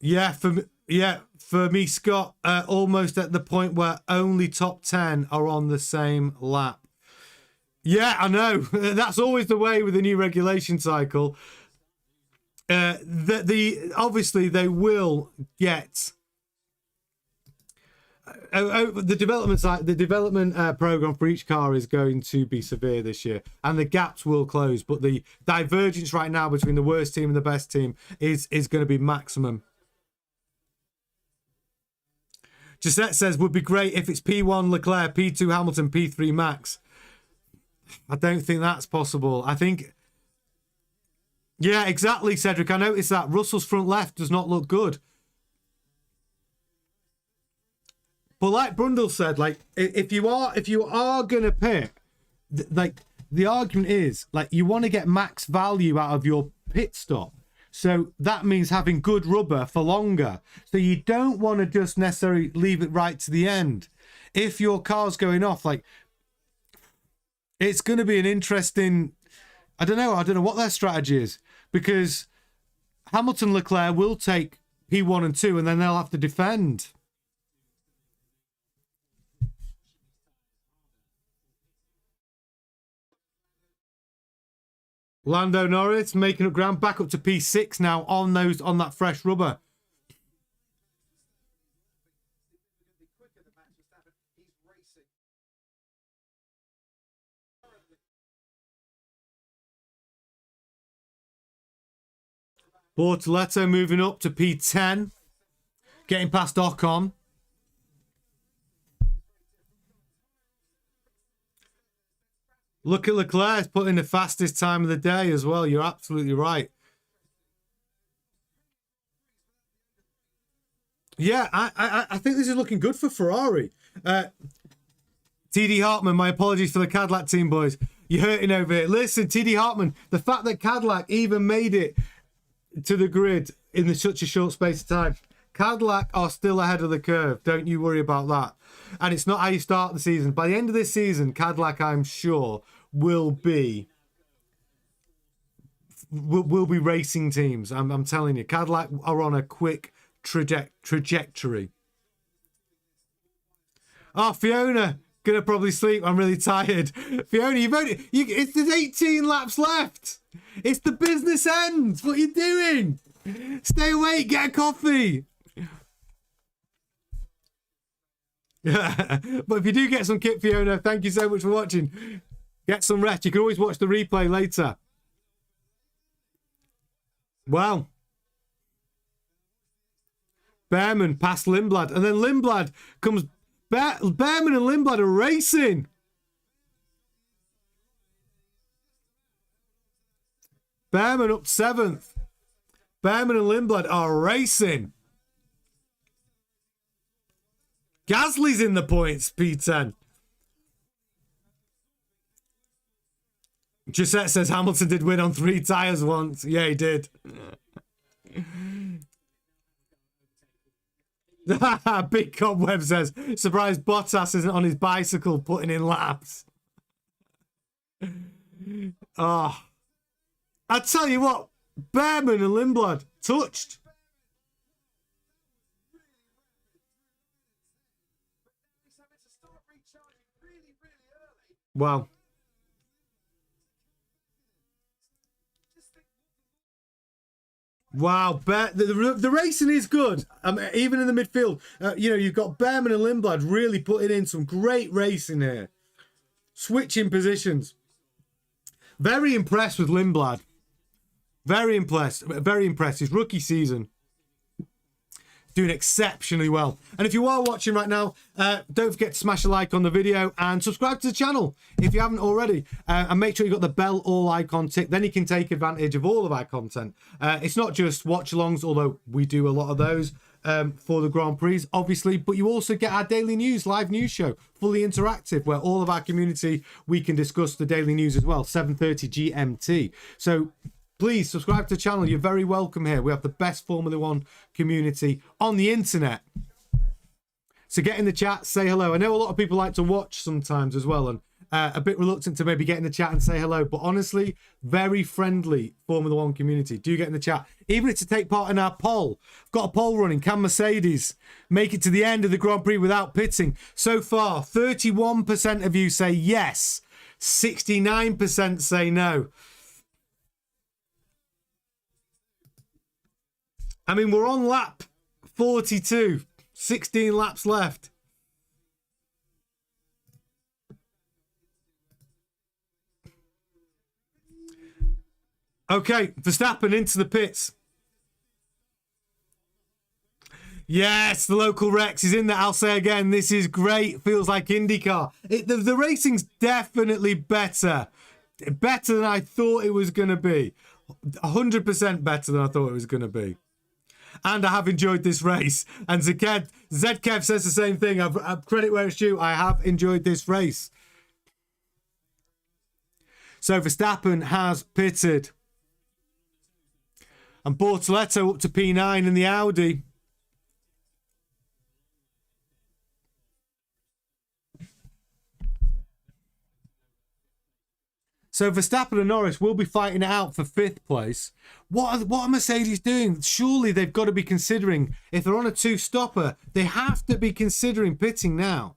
For me, Scott, almost at the point where only top 10 are on the same lap. Yeah, I know. That's always the way with the new regulation cycle. Obviously they will get the development program for each car is going to be severe this year, and the gaps will close. But the divergence right now between the worst team and the best team is going to be maximum. Gisette says would be great if it's P1 Leclerc, P2 Hamilton, P3 Max. I don't think that's possible. I think... Yeah, exactly, Cedric. I noticed that. Russell's front left does not look good. But like Brundle said, like, if you are going to pit, like, the argument is, like, you want to get max value out of your pit stop. So that means having good rubber for longer. So you don't want to just necessarily leave it right to the end. If your car's going off, like... It's going to be an interesting... I don't know what their strategy is. Because Hamilton Leclerc will take P1 and 2 and then they'll have to defend. Lando Norris making up ground back up to P6 now on that fresh rubber. Bortoleto moving up to P10. Getting past Ocon. Look at Leclerc putting the fastest time of the day as well. You're absolutely right. Yeah, I think this is looking good for Ferrari. TD Hartman, my apologies for the Cadillac team, boys. You're hurting over here. Listen, TD Hartman, the fact that Cadillac even made it to the grid in such a short space of time. Cadillac are still ahead of the curve. Don't you worry about that. And it's not how you start the season. By the end of this season, Cadillac, I'm sure, will be racing teams. I'm telling you, Cadillac are on a quick trajectory. Oh, Fiona, gonna probably sleep. I'm really tired. Fiona, there's 18 laps left. It's the business end. What are you doing? Stay awake. Get a coffee. But if you do get some kit, Fiona, thank you so much for watching. Get some rest. You can always watch the replay later. Wow. Behrman past Lindblad. And then Lindblad comes... Behrman and Lindblad are racing. Behrman up 7th. Behrman and Lindblad are racing. Gasly's in the points, P10. Gisette says Hamilton did win on 3 tyres once. Yeah, he did. Big Cobweb says, surprised Bottas isn't on his bicycle putting in laps. Oh. I tell you what, Behrman and Lindblad touched. Wow. Wow, the racing is good. Even in the midfield, you've got Behrman and Lindblad really putting in some great racing here. Switching positions. Very impressed with Lindblad. Very impressed. Very impressed. His rookie season. Doing exceptionally well. And if you are watching right now, don't forget to smash a like on the video and subscribe to the channel if you haven't already. And make sure you've got the bell all icon tick. Then you can take advantage of all of our content. It's not just watch-alongs, although we do a lot of those for the Grand Prix, obviously. But you also get our daily news, live news show, fully interactive, where all of our community, we can discuss the daily news as well, 7:30 GMT. So... please subscribe to the channel. You're very welcome here. We have the best Formula One community on the internet. So get in the chat, say hello. I know a lot of people like to watch sometimes as well, and a bit reluctant to maybe get in the chat and say hello. But honestly, very friendly Formula One community. Do get in the chat. Even if to take part in our poll. I've got a poll running. Can Mercedes make it to the end of the Grand Prix without pitting? So far, 31% of you say yes. 69% say no. I mean, we're on lap 42. 16 laps left. Okay, Verstappen into the pits. Yes, the local Rex is in there. I'll say again, this is great. Feels like IndyCar. The racing's definitely better. Better than I thought it was going to be. 100% better than I thought it was going to be. And I have enjoyed this race. And Zkev says the same thing. I've credit where it's due. I have enjoyed this race. So Verstappen has pitted. And Bortoletto up to P9 in the Audi. So Verstappen and Norris will be fighting it out for 5th place. What are Mercedes doing? Surely they've got to be considering, if they're on a 2-stopper, they have to be considering pitting now.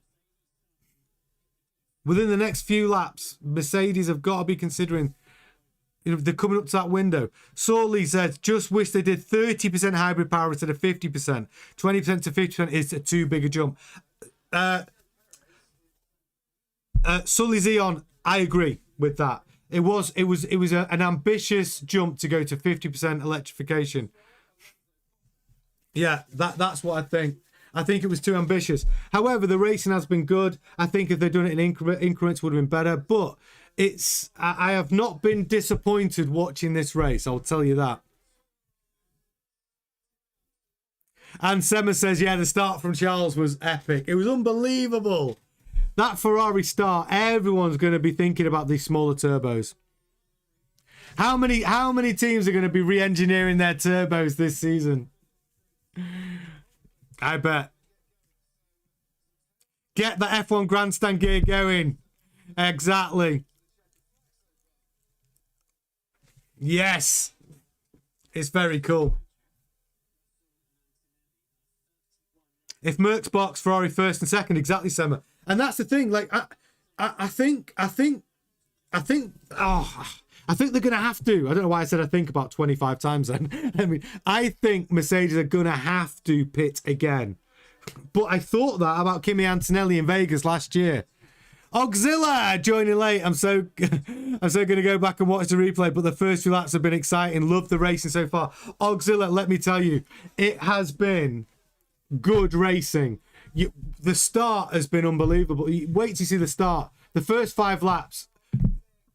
Within the next few laps, Mercedes have got to be considering, they're coming up to that window. Sorley says, just wish they did 30% hybrid power instead of 50%. 20% to 50% is too big a jump. Sully Zeon, I agree with that. It was an ambitious jump to go to 50% electrification. Yeah, that's what I think. I think it was too ambitious. However, the racing has been good. I think if they'd done it in increments would have been better. But I have not been disappointed watching this race. I'll tell you that. And Sema says, yeah, the start from Charles was epic. It was unbelievable. That Ferrari start, everyone's going to be thinking about these smaller turbos. How many teams are going to be re-engineering their turbos this season? I bet. Get the F1 grandstand gear going. Exactly. Yes. It's very cool. If Merck's box, Ferrari 1st and 2nd, exactly, Sema. And that's the thing. Like, I think they're going to have to. I don't know why I said I think about 25 times then. I mean, I think Mercedes are going to have to pit again. But I thought that about Kimi Antonelli in Vegas last year. Auxilla joining late. I'm so going to go back and watch the replay, but the first few laps have been exciting. Love the racing so far. Auxilla, let me tell you, it has been good racing. The start has been unbelievable. Wait till you see the start. The first 5 laps,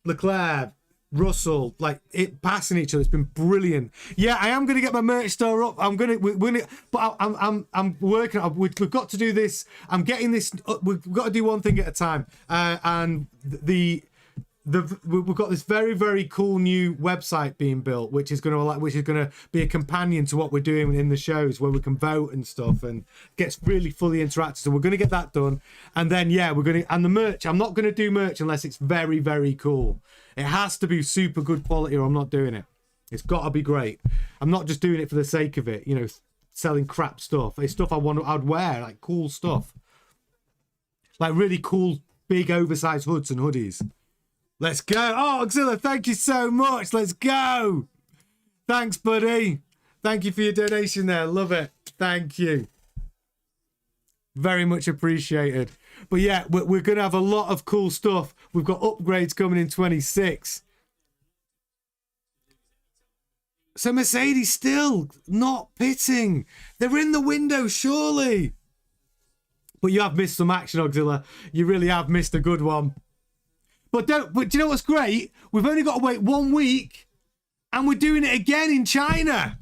Leclerc, Russell, like it passing each other. It's been brilliant. Yeah, I am going to get my merch store up. But I'm working. We've got to do this. I'm getting this. We've got to do one thing at a time. And we've got this very, very cool new website being built, which is going to be a companion to what we're doing in the shows, where we can vote and stuff, and gets really fully interactive. So we're going to get that done, and then and the merch. I'm not going to do merch unless it's very, very cool. It has to be super good quality, or I'm not doing it. It's got to be great. I'm not just doing it for the sake of it, selling crap stuff. It's stuff I'd wear, like cool stuff, like really cool, big, oversized hoods and hoodies. Let's go. Oh, Auxilla, thank you so much. Let's go. Thanks, buddy. Thank you for your donation there. Love it. Thank you. Very much appreciated. But yeah, we're going to have a lot of cool stuff. We've got upgrades coming in 26. So Mercedes still not pitting. They're in the window, surely. But you have missed some action, Auxilla. You really have missed a good one. But do you know what's great? We've only got to wait 1 week, and we're doing it again in China.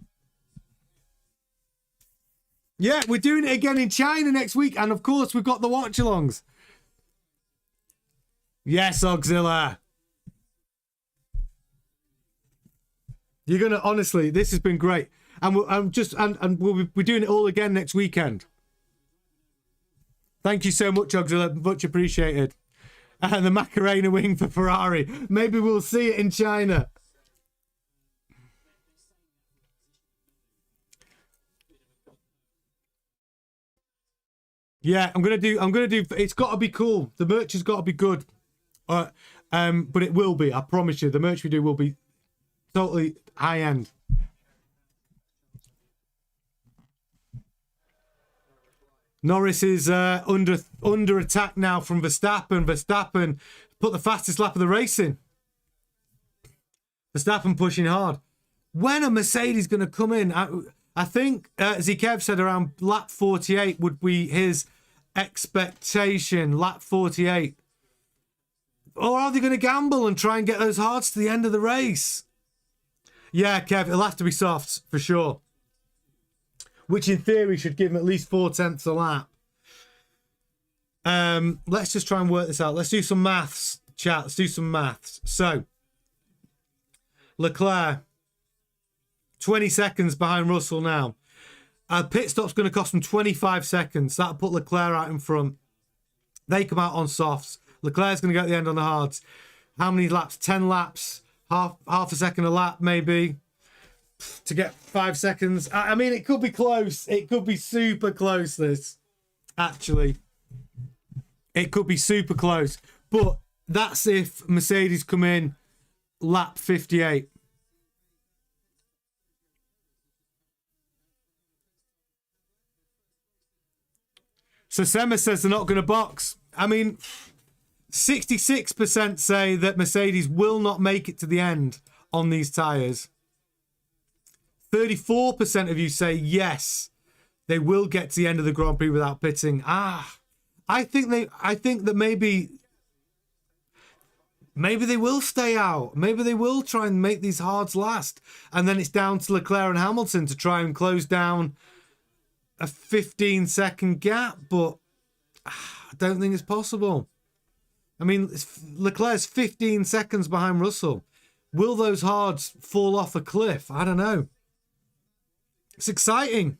Yeah, we're doing it again in China next week. And of course, we've got the watch-alongs. Yes, Auxilla. You're going to, honestly, this has been great. And we'll be doing it all again next weekend. Thank you so much, Auxilla. Much appreciated. And the Macarena wing for Ferrari. Maybe we'll see it in China. Yeah, I'm gonna do. It's got to be cool. The merch has got to be good. But it will be. I promise you. The merch we do will be totally high end. Norris is under attack now from Verstappen. Verstappen put the fastest lap of the race in. Verstappen pushing hard. When are Mercedes going to come in? I think Zikev said around lap 48 would be his expectation. Lap 48. Or are they going to gamble and try and get those hards to the end of the race? Yeah, Kev, it'll have to be softs for sure. Which in theory should give him at least 4/10 a lap. Let's just try and work this out. Let's do some maths, chat. Let's do some maths. So, Leclerc, 20 seconds behind Russell now. Pit stop's going to cost him 25 seconds. That'll put Leclerc out in front. They come out on softs. Leclerc's going to go at the end on the hards. How many laps? 10 laps. Half a second a lap, maybe. To get 5 seconds. I mean, it could be close. It could be super close, this. Actually. It could be super close. But that's if Mercedes come in lap 58. So Sema says they're not going to box. I mean, 66% say that Mercedes will not make it to the end on these tyres. 34% of you say yes, they will get to the end of the Grand Prix without pitting. I think that maybe they will stay out. Maybe they will try and make these hards last. And then it's down to Leclerc and Hamilton to try and close down a 15-second gap. But I don't think it's possible. I mean, Leclerc's 15 seconds behind Russell. Will those hards fall off a cliff? I don't know. It's exciting.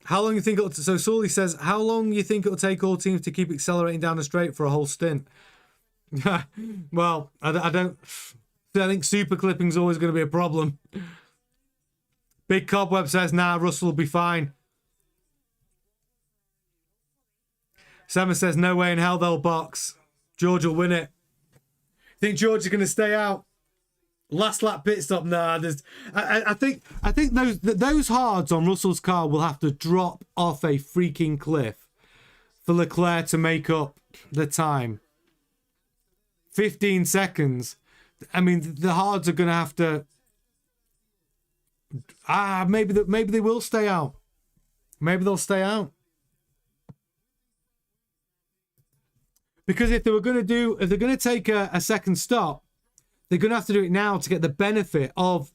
How long you think it'll... So Sully says, how long you think it'll take all teams to keep accelerating down the straight for a whole stint? Well, I don't... I think super clipping's always going to be a problem. Big Cobweb says, nah, Russell will be fine. Summer says, no way in hell they'll box. George will win it. Think George is going to stay out? Last lap pit stop. Nah, I think those hards on Russell's car will have to drop off a freaking cliff for Leclerc to make up the time. 15 seconds. I mean, the hards are going to have to. Maybe they will stay out. Maybe they'll stay out. Because if they're going to take a second stop, they're going to have to do it now to get the benefit of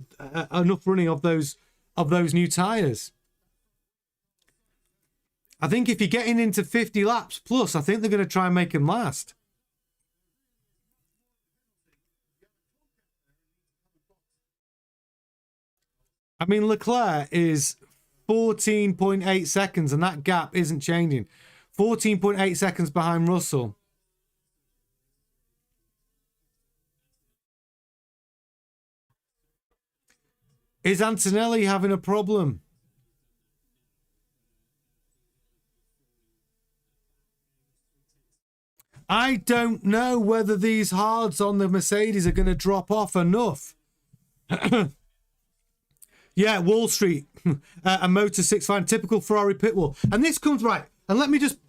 enough running of those new tyres. I think if you're getting into 50 laps plus, I think they're going to try and make them last. I mean, Leclerc is 14.8 seconds, and that gap isn't changing. 14.8 seconds behind Russell. Is Antonelli having a problem? I don't know whether these hards on the Mercedes are going to drop off enough. Yeah, Wall Street, a Motor 6 fan, typical Ferrari pit wall. And this comes right. And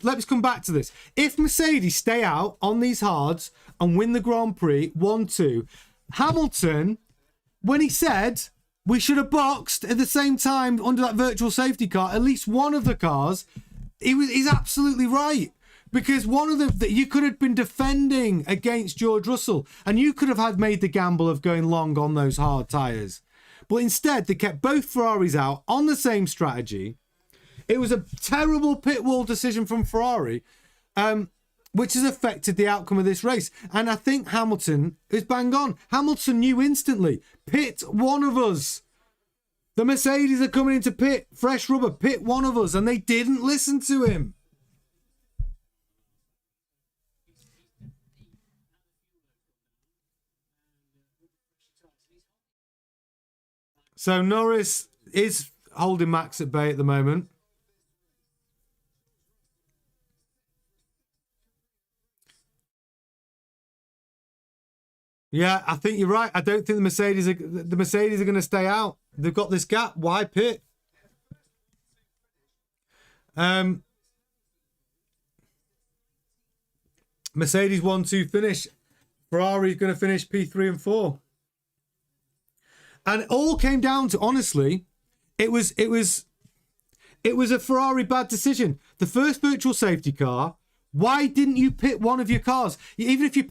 let's come back to this. If Mercedes stay out on these hards and win the Grand Prix 1-2, Hamilton, when he said we should have boxed at the same time under that virtual safety car, at least one of the cars, he's absolutely right. Because one of the you could have been defending against George Russell, and you could have made the gamble of going long on those hard tyres. But instead, they kept both Ferraris out on the same strategy. It was a terrible pit wall decision from Ferrari, which has affected the outcome of this race. And I think Hamilton is bang on. Hamilton knew instantly, pit one of us. The Mercedes are coming into pit, fresh rubber, pit one of us. And they didn't listen to him. So Norris is holding Max at bay at the moment. Yeah, I think you're right. I don't think the Mercedes are going to stay out. They've got this gap. Why pit? Mercedes 1-2 finish. Ferrari's going to finish P3 and 4. And it all came down to, honestly, it was a Ferrari bad decision. The first virtual safety car, why didn't you pit one of your cars? Even if you'd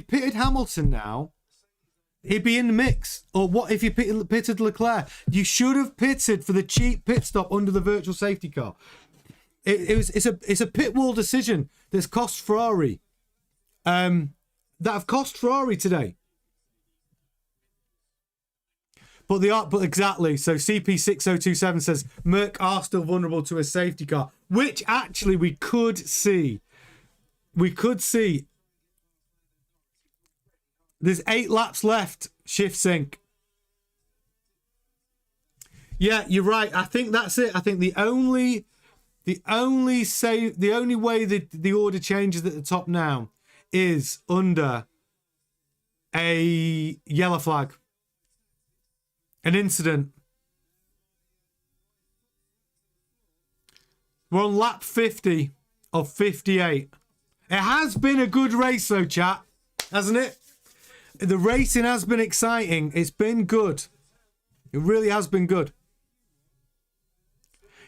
pitted Hamilton now, he'd be in the mix. Or what if you pitted Leclerc? You should have pitted for the cheap pit stop under the virtual safety car. It's a pit wall decision that's cost Ferrari. That have cost Ferrari today. But exactly. So CP6027 says Merc are still vulnerable to a safety car, which actually we could see. We could see. There's 8 laps left. Shift sync. Yeah, you're right. I think that's it. I think the only way that the order changes at the top now is under a yellow flag. An incident. We're on lap 50 of 58. It has been a good race though, chat. Hasn't it? The racing has been exciting. It's been good. It really has been good.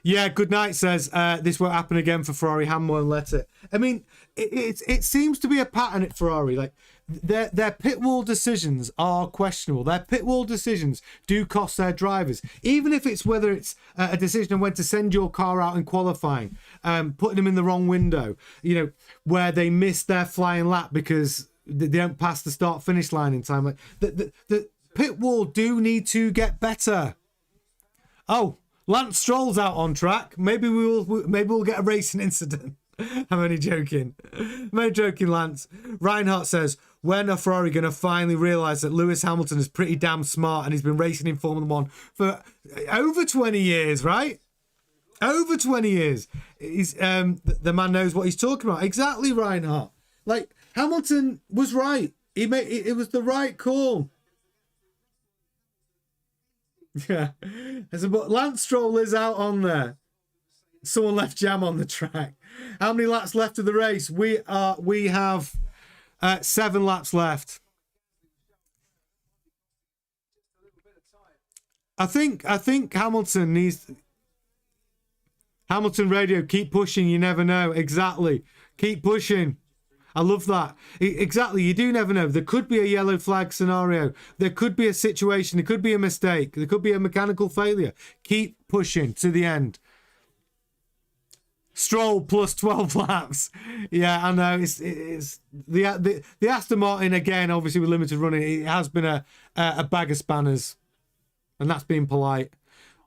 Yeah, good night says, this won't happen again for Ferrari. Ham won't let it. I mean, it seems to be a pattern at Ferrari. Like, their pit wall decisions are questionable. Their pit wall decisions do cost their drivers. Even if it's whether it's a decision on when to send your car out in qualifying, putting them in the wrong window, where they miss their flying lap because they don't pass the start-finish line in time. Like, the pit wall do need to get better. Oh, Lance Stroll's out on track. Maybe we'll get a racing incident. I'm only joking. I'm only joking, Lance. Reinhardt says, when are Ferrari going to finally realise that Lewis Hamilton is pretty damn smart and he's been racing in Formula 1 for over 20 years, right? Over 20 years. He's the man knows what he's talking about. Exactly, Reinhardt. Like, Hamilton was right. It was the right call. Yeah. Lance Stroll is out on there. Someone left jam on the track. How many laps left of the race? We have 7 laps left. I think Hamilton needs... Hamilton radio, keep pushing, you never know. Exactly. Keep pushing. I love that. Exactly, you do never know. There could be a yellow flag scenario. There could be a situation. There could be a mistake. There could be a mechanical failure. Keep pushing to the end. Stroll plus 12 laps. Yeah, I know. It's the Aston Martin, again, obviously with limited running, it has been a bag of spanners. And that's being polite.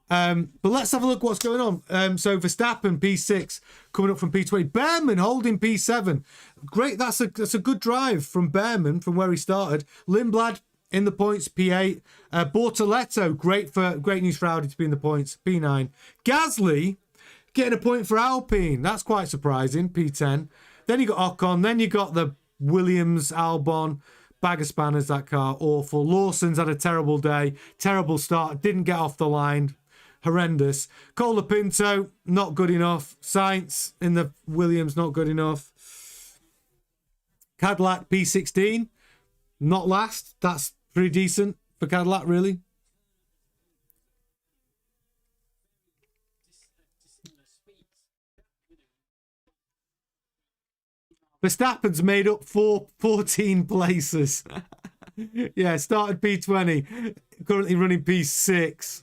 But let's have a look what's going on. So Verstappen, P6, coming up from P20. Behrman holding P7. Great, that's a good drive from Behrman from where he started. Lindblad in the points, P8. Bortoletto, great news for Audi to be in the points, P9. Gasly getting a point for Alpine. That's quite surprising, P10. Then you got Ocon. Then you got the Williams, Albon. Bag of spanners, that car. Awful. Lawson's had a terrible day. Terrible start. Didn't get off the line. Horrendous. Colapinto, not good enough. Sainz in the Williams, not good enough. Cadillac P16, not last. That's pretty decent for Cadillac, really. Verstappen's made up 14 places. Yeah, started P20, currently running P6.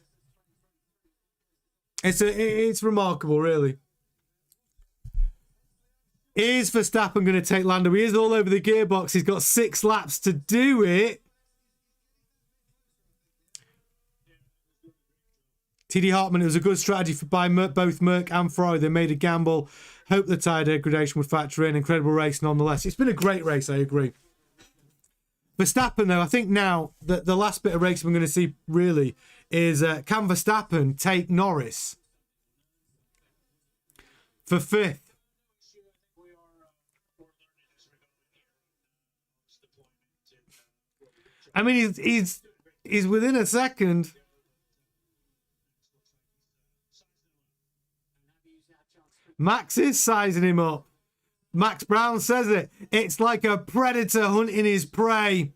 It's remarkable, really. Is Verstappen going to take Lando? He is all over the gearbox. He's got 6 laps to do it. TD Hartman, it was a good strategy by both Merck and Ferrari. They made a gamble. Hope the tyre degradation would factor in. Incredible race nonetheless. It's been a great race, I agree. Verstappen, though, I think now that the last bit of racing we're going to see really is can Verstappen take Norris for 5th? I mean, he's within a second. Max is sizing him up. Max Brown says it. It's like a predator hunting his prey.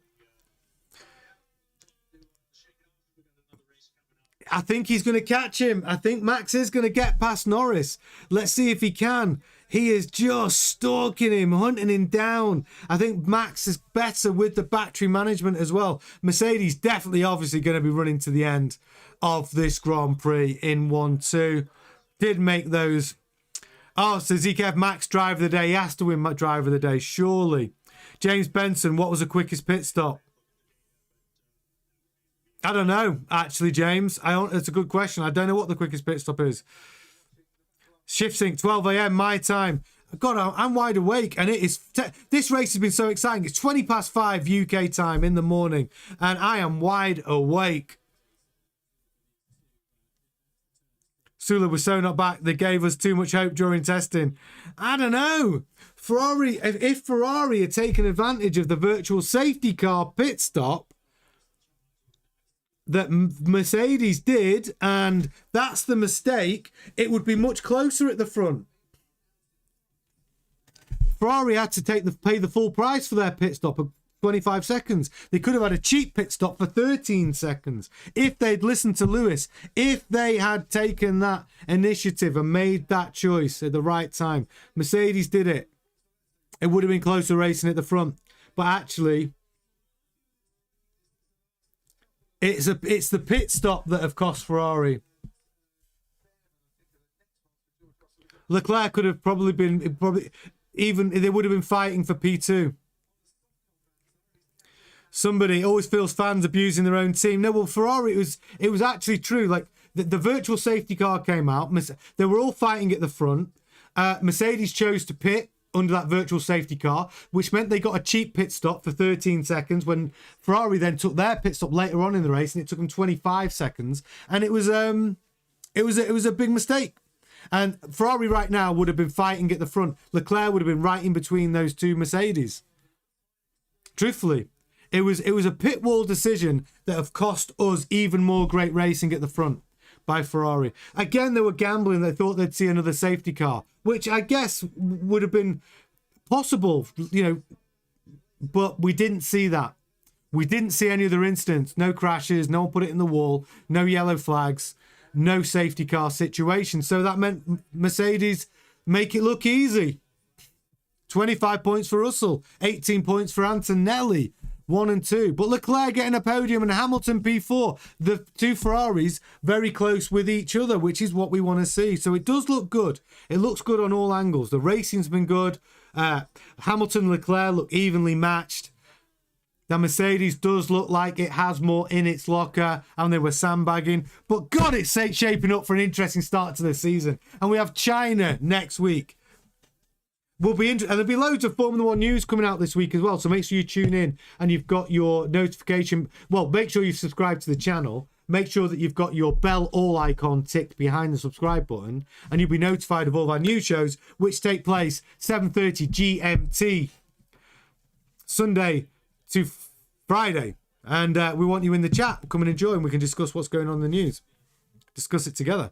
I think he's going to catch him. I think Max is going to get past Norris. Let's see if he can. He is just stalking him, hunting him down. I think Max is better with the battery management as well. Mercedes definitely, obviously, going to be running to the end of this Grand Prix in 1-2. Did make those... Oh, so Zeke Max driver of the day. He has to win driver of the day, surely. James Benson, what was the quickest pit stop? I don't know, actually, James. It's a good question. I don't know what the quickest pit stop is. Shift sync, 12 a.m. my time. God, I'm wide awake, and it is. This race has been so exciting. It's 20 past 5 UK time in the morning, and I am wide awake. Sula was so not back. They gave us too much hope during testing. I don't know. Ferrari, if Ferrari had taken advantage of the virtual safety car pit stop that Mercedes did, and that's the mistake, it would be much closer at the front. Ferrari had to pay the full price for their pit stop of 25 seconds. They could have had a cheap pit stop for 13 seconds if they'd listened to Lewis, if they had taken that initiative and made that choice at the right time. Mercedes did it. It would have been closer racing at the front. But actually, it's the pit stop that have cost Ferrari. Leclerc could have even they would have been fighting for P2. Somebody always feels fans abusing their own team. No, well, Ferrari, it was actually true. Like the virtual safety car came out. They were all fighting at the front. Mercedes chose to pit under that virtual safety car, which meant they got a cheap pit stop for 13 seconds. When Ferrari then took their pit stop later on in the race, and it took them 25 seconds, and it was a big mistake. And Ferrari right now would have been fighting at the front. Leclerc would have been right in between those two Mercedes. Truthfully. It was a pit wall decision that have cost us even more great racing at the front by Ferrari. Again, they were gambling. They thought they'd see another safety car, which I guess would have been possible, you know, but we didn't see that. We didn't see any other incidents. No crashes, no one put it in the wall, no yellow flags, no safety car situation. So that meant Mercedes make it look easy. 25 points for Russell, 18 points for Antonelli, 1 and 2. But Leclerc getting a podium and Hamilton P4. The two Ferraris very close with each other, which is what we want to see. So it does look good. It looks good on all angles. The racing's been good. Hamilton, Leclerc look evenly matched. The Mercedes does look like it has more in its locker, and they were sandbagging. But God, it's shaping up for an interesting start to the season. And we have China next week. And there'll be loads of Formula One news coming out this week as well. So make sure you tune in and you've got your notification. Well, make sure you've subscribed to the channel. Make sure that you've got your bell all icon ticked behind the subscribe button, and you'll be notified of all of our new shows, which take place 7:30 GMT, Sunday to Friday. And we want you in the chat. Come and enjoy, and we can discuss what's going on in the news. Discuss it together.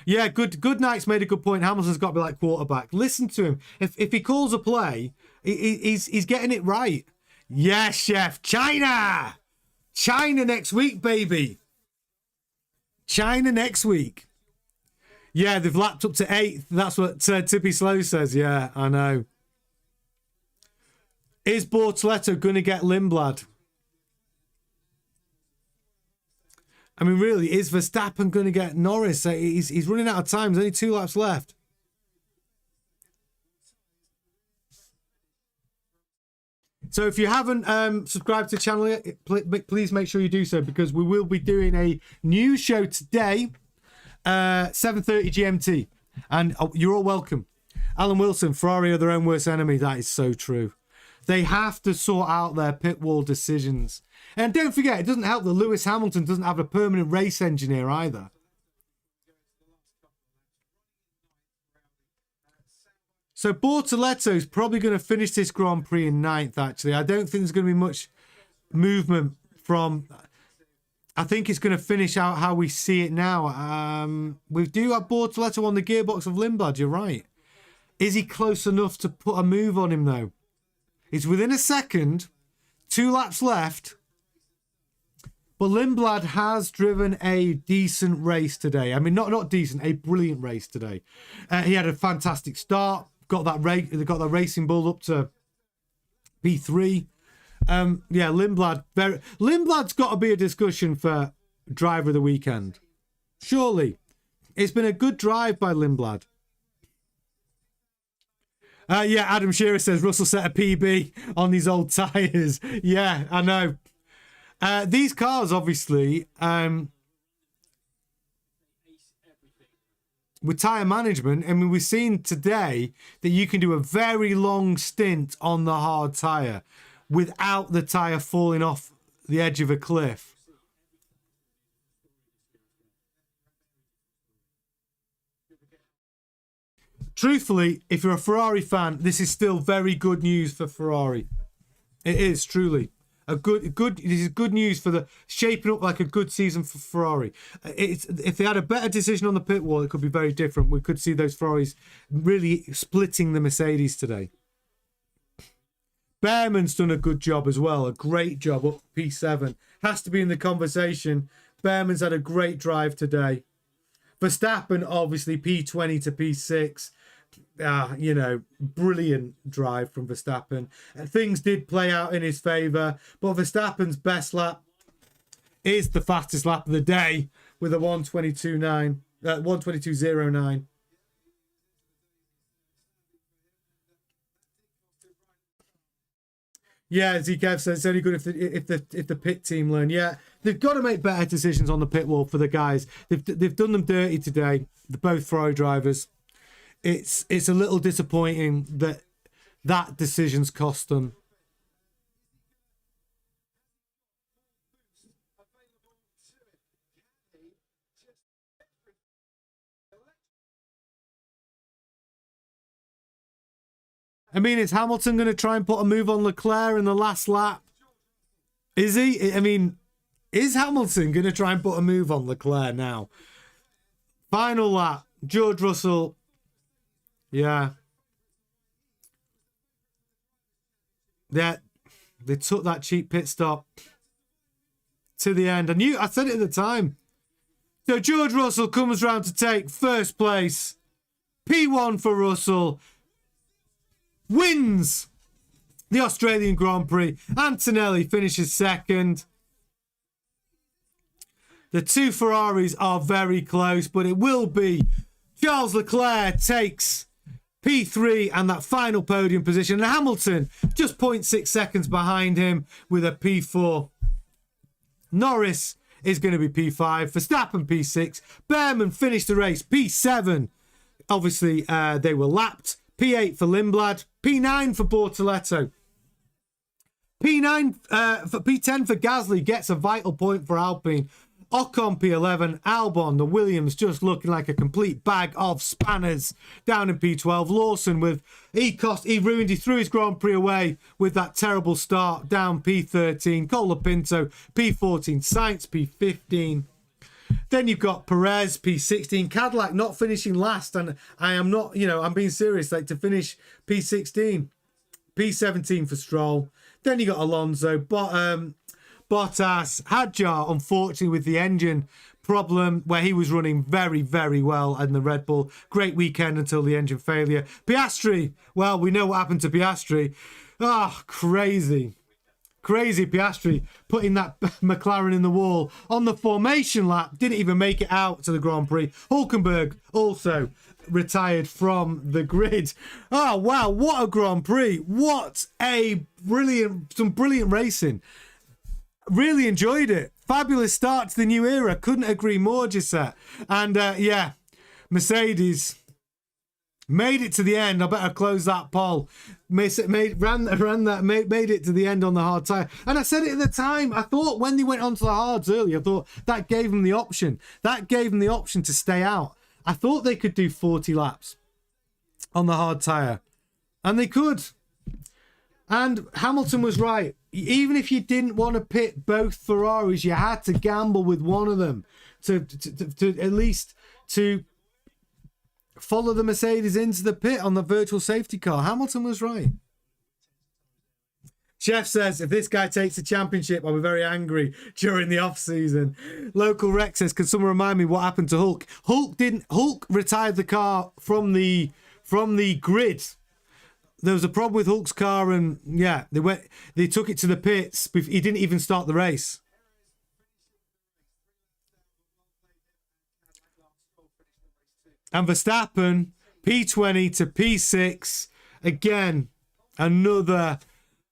Yeah, good night's made a good point. Hamilton's got to be like quarterback. Listen to him. If he calls a play, he's getting it right. Yes, chef. China next week, baby. China next week. Yeah, they've lapped up to 8th. That's what Tippy Slow says. Yeah, I know. Is Bortoleto going to get Lindblad? I mean, really, is Verstappen going to get Norris? He's running out of time. There's only 2 laps left. So if you haven't subscribed to the channel yet, please make sure you do so, because we will be doing a news show today, 7:30 GMT. And you're all welcome. Alan Wilson, Ferrari are their own worst enemy. That is so true. They have to sort out their pit wall decisions. And don't forget, it doesn't help that Lewis Hamilton doesn't have a permanent race engineer either. So Bortoletto's probably going to finish this Grand Prix in 9th, actually. I don't think there's going to be much movement from... I think it's going to finish out how we see it now. We do have Bortoletto on the gearbox of Lindblad, you're right. Is he close enough to put a move on him, though? It's within a second. 2 laps left. But Lindblad has driven a decent race today. I mean, not decent, a brilliant race today. He had a fantastic start. Got that racing build up to P3. Yeah, Lindblad's got to be a discussion for driver of the weekend. Surely. It's been a good drive by Lindblad. Yeah, Adam Shearer says Russell set a PB on these old tyres. Yeah, I know. These cars, obviously, with tyre management, I mean, we've seen today that you can do a very long stint on the hard tyre without the tyre falling off the edge of a cliff. Truthfully, if you're a Ferrari fan, this is still very good news for Ferrari. It is, truly. This is good news for the shaping up like a good season for Ferrari. If they had a better decision on the pit wall, it could be very different. We could see those Ferraris really splitting the Mercedes today. Behrman's done a good job as well, a great job up P7. Has to be in the conversation. Behrman's had a great drive today. Verstappen, obviously, P20 to P6. You know, brilliant drive from Verstappen. Things did play out in his favour, but Verstappen's best lap is the fastest lap of the day with a 1:22.09. Yeah, Zkev says it's only good if the pit team learn. Yeah, they've got to make better decisions on the pit wall for the guys. They've done them dirty today. They're both Ferrari drivers. It's a little disappointing that decision's cost them. I mean, is Hamilton going to try and put a move on Leclerc in the last lap? Is he? I mean, is Hamilton going to try and put a move on Leclerc now? Final lap. George Russell. Yeah. Yeah. They took that cheap pit stop to the end. I said it at the time. So George Russell comes round to take first place. P1 for Russell. Wins the Australian Grand Prix. Antonelli finishes second. The two Ferraris are very close, but it will be Charles Leclerc takes P3 and that final podium position. And Hamilton just 0.6 seconds behind him with a P4. Norris is going to be P5. Verstappen P6. Behrman finished the race P7. Obviously, they were lapped. P8 for Lindblad. P9 for Bortoletto. P10 for Gasly gets a vital point for Alpine. Ocon P11, Albon, the Williams just looking like a complete bag of spanners down in P12. Lawson he threw his Grand Prix away with that terrible start down P13. Colapinto P14, Sainz P15. Then you've got Perez P16, Cadillac not finishing last, and I am not, I'm being serious, like to finish P16, P17 for Stroll. Then you got Alonso, Bottas, Hadjar, unfortunately with the engine problem where he was running very, very well in the Red Bull. Great weekend until the engine failure. Piastri, well, we know what happened to Piastri. Crazy. Crazy Piastri putting that McLaren in the wall on the formation lap. Didn't even make it out to the Grand Prix. Hulkenberg also retired from the grid. Oh, wow. What a Grand Prix. What a some brilliant racing. Really enjoyed it. Fabulous start to the new era. Couldn't agree more, Gisette. And Mercedes made it to the end. I better close that poll. Made it to the end on the hard tyre. And I said it at the time. I thought when they went onto the hards earlier, I thought that gave them the option. That gave them the option to stay out. I thought they could do 40 laps on the hard tyre. And they could. And Hamilton was right. Even if you didn't want to pit both Ferraris, you had to gamble with one of them to at least to follow the Mercedes into the pit on the virtual safety car. Hamilton was right. Chef says, if this guy takes the championship, I'll be very angry during the off-season. Local Rex says, can someone remind me what happened to Hulk? Hulk retired the car from the grid. There was a problem with Hulk's car, and they took it to the pits. He didn't even start the race. And Verstappen, P20 to P6. Again, another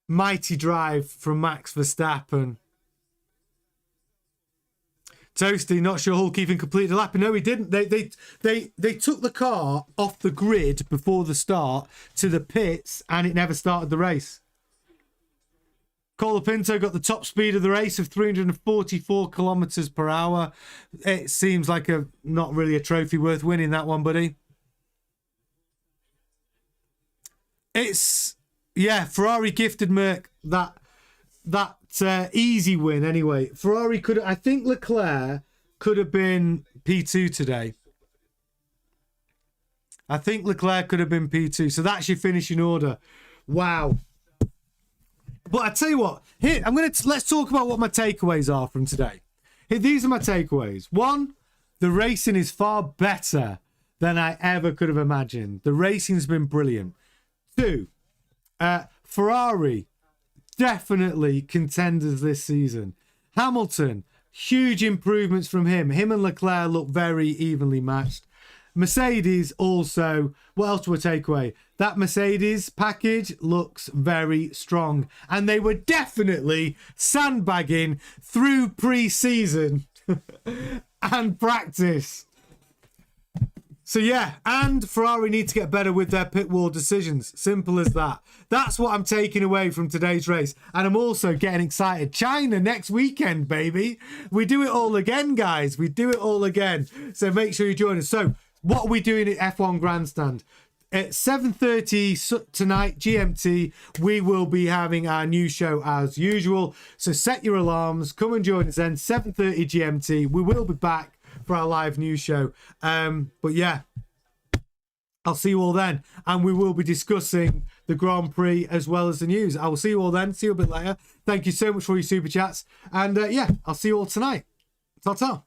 mighty drive from Max Verstappen. Toasty, not sure Hulk even completed a lap. No, he didn't. They took the car off the grid before the start to the pits, and it never started the race. Colapinto got the top speed of the race of 344 kilometers per hour. It seems like not really a trophy worth winning, that one, buddy. Ferrari gifted Merc that easy win anyway. I think Leclerc could have been P2 today. I think Leclerc could have been P2. So that's your finishing order. Wow. But I tell you what, here, let's talk about what my takeaways are from today. Here, these are my takeaways. One, the racing is far better than I ever could have imagined. The racing's been brilliant. Two, Ferrari, definitely contenders this season. Hamilton, huge improvements from him. Him and Leclerc look very evenly matched. Mercedes also, what else do I take away? That Mercedes package looks very strong. And they were definitely sandbagging through pre-season and practice. So yeah, and Ferrari need to get better with their pit wall decisions. Simple as that. That's what I'm taking away from today's race. And I'm also getting excited. China next weekend, baby. We do it all again, guys. We do it all again. So make sure you join us. So what are we doing at F1 Grandstand? at 7:30 tonight GMT, we will be having our new show as usual. So set your alarms, come and join us then. 7:30 GMT. We will be back for our live news show. But yeah, I'll see you all then, and we will be discussing the Grand Prix as well as the news. I will see you all then. See you a bit later. Thank you so much for your super chats, and yeah, I'll see you all tonight. Ta-ta.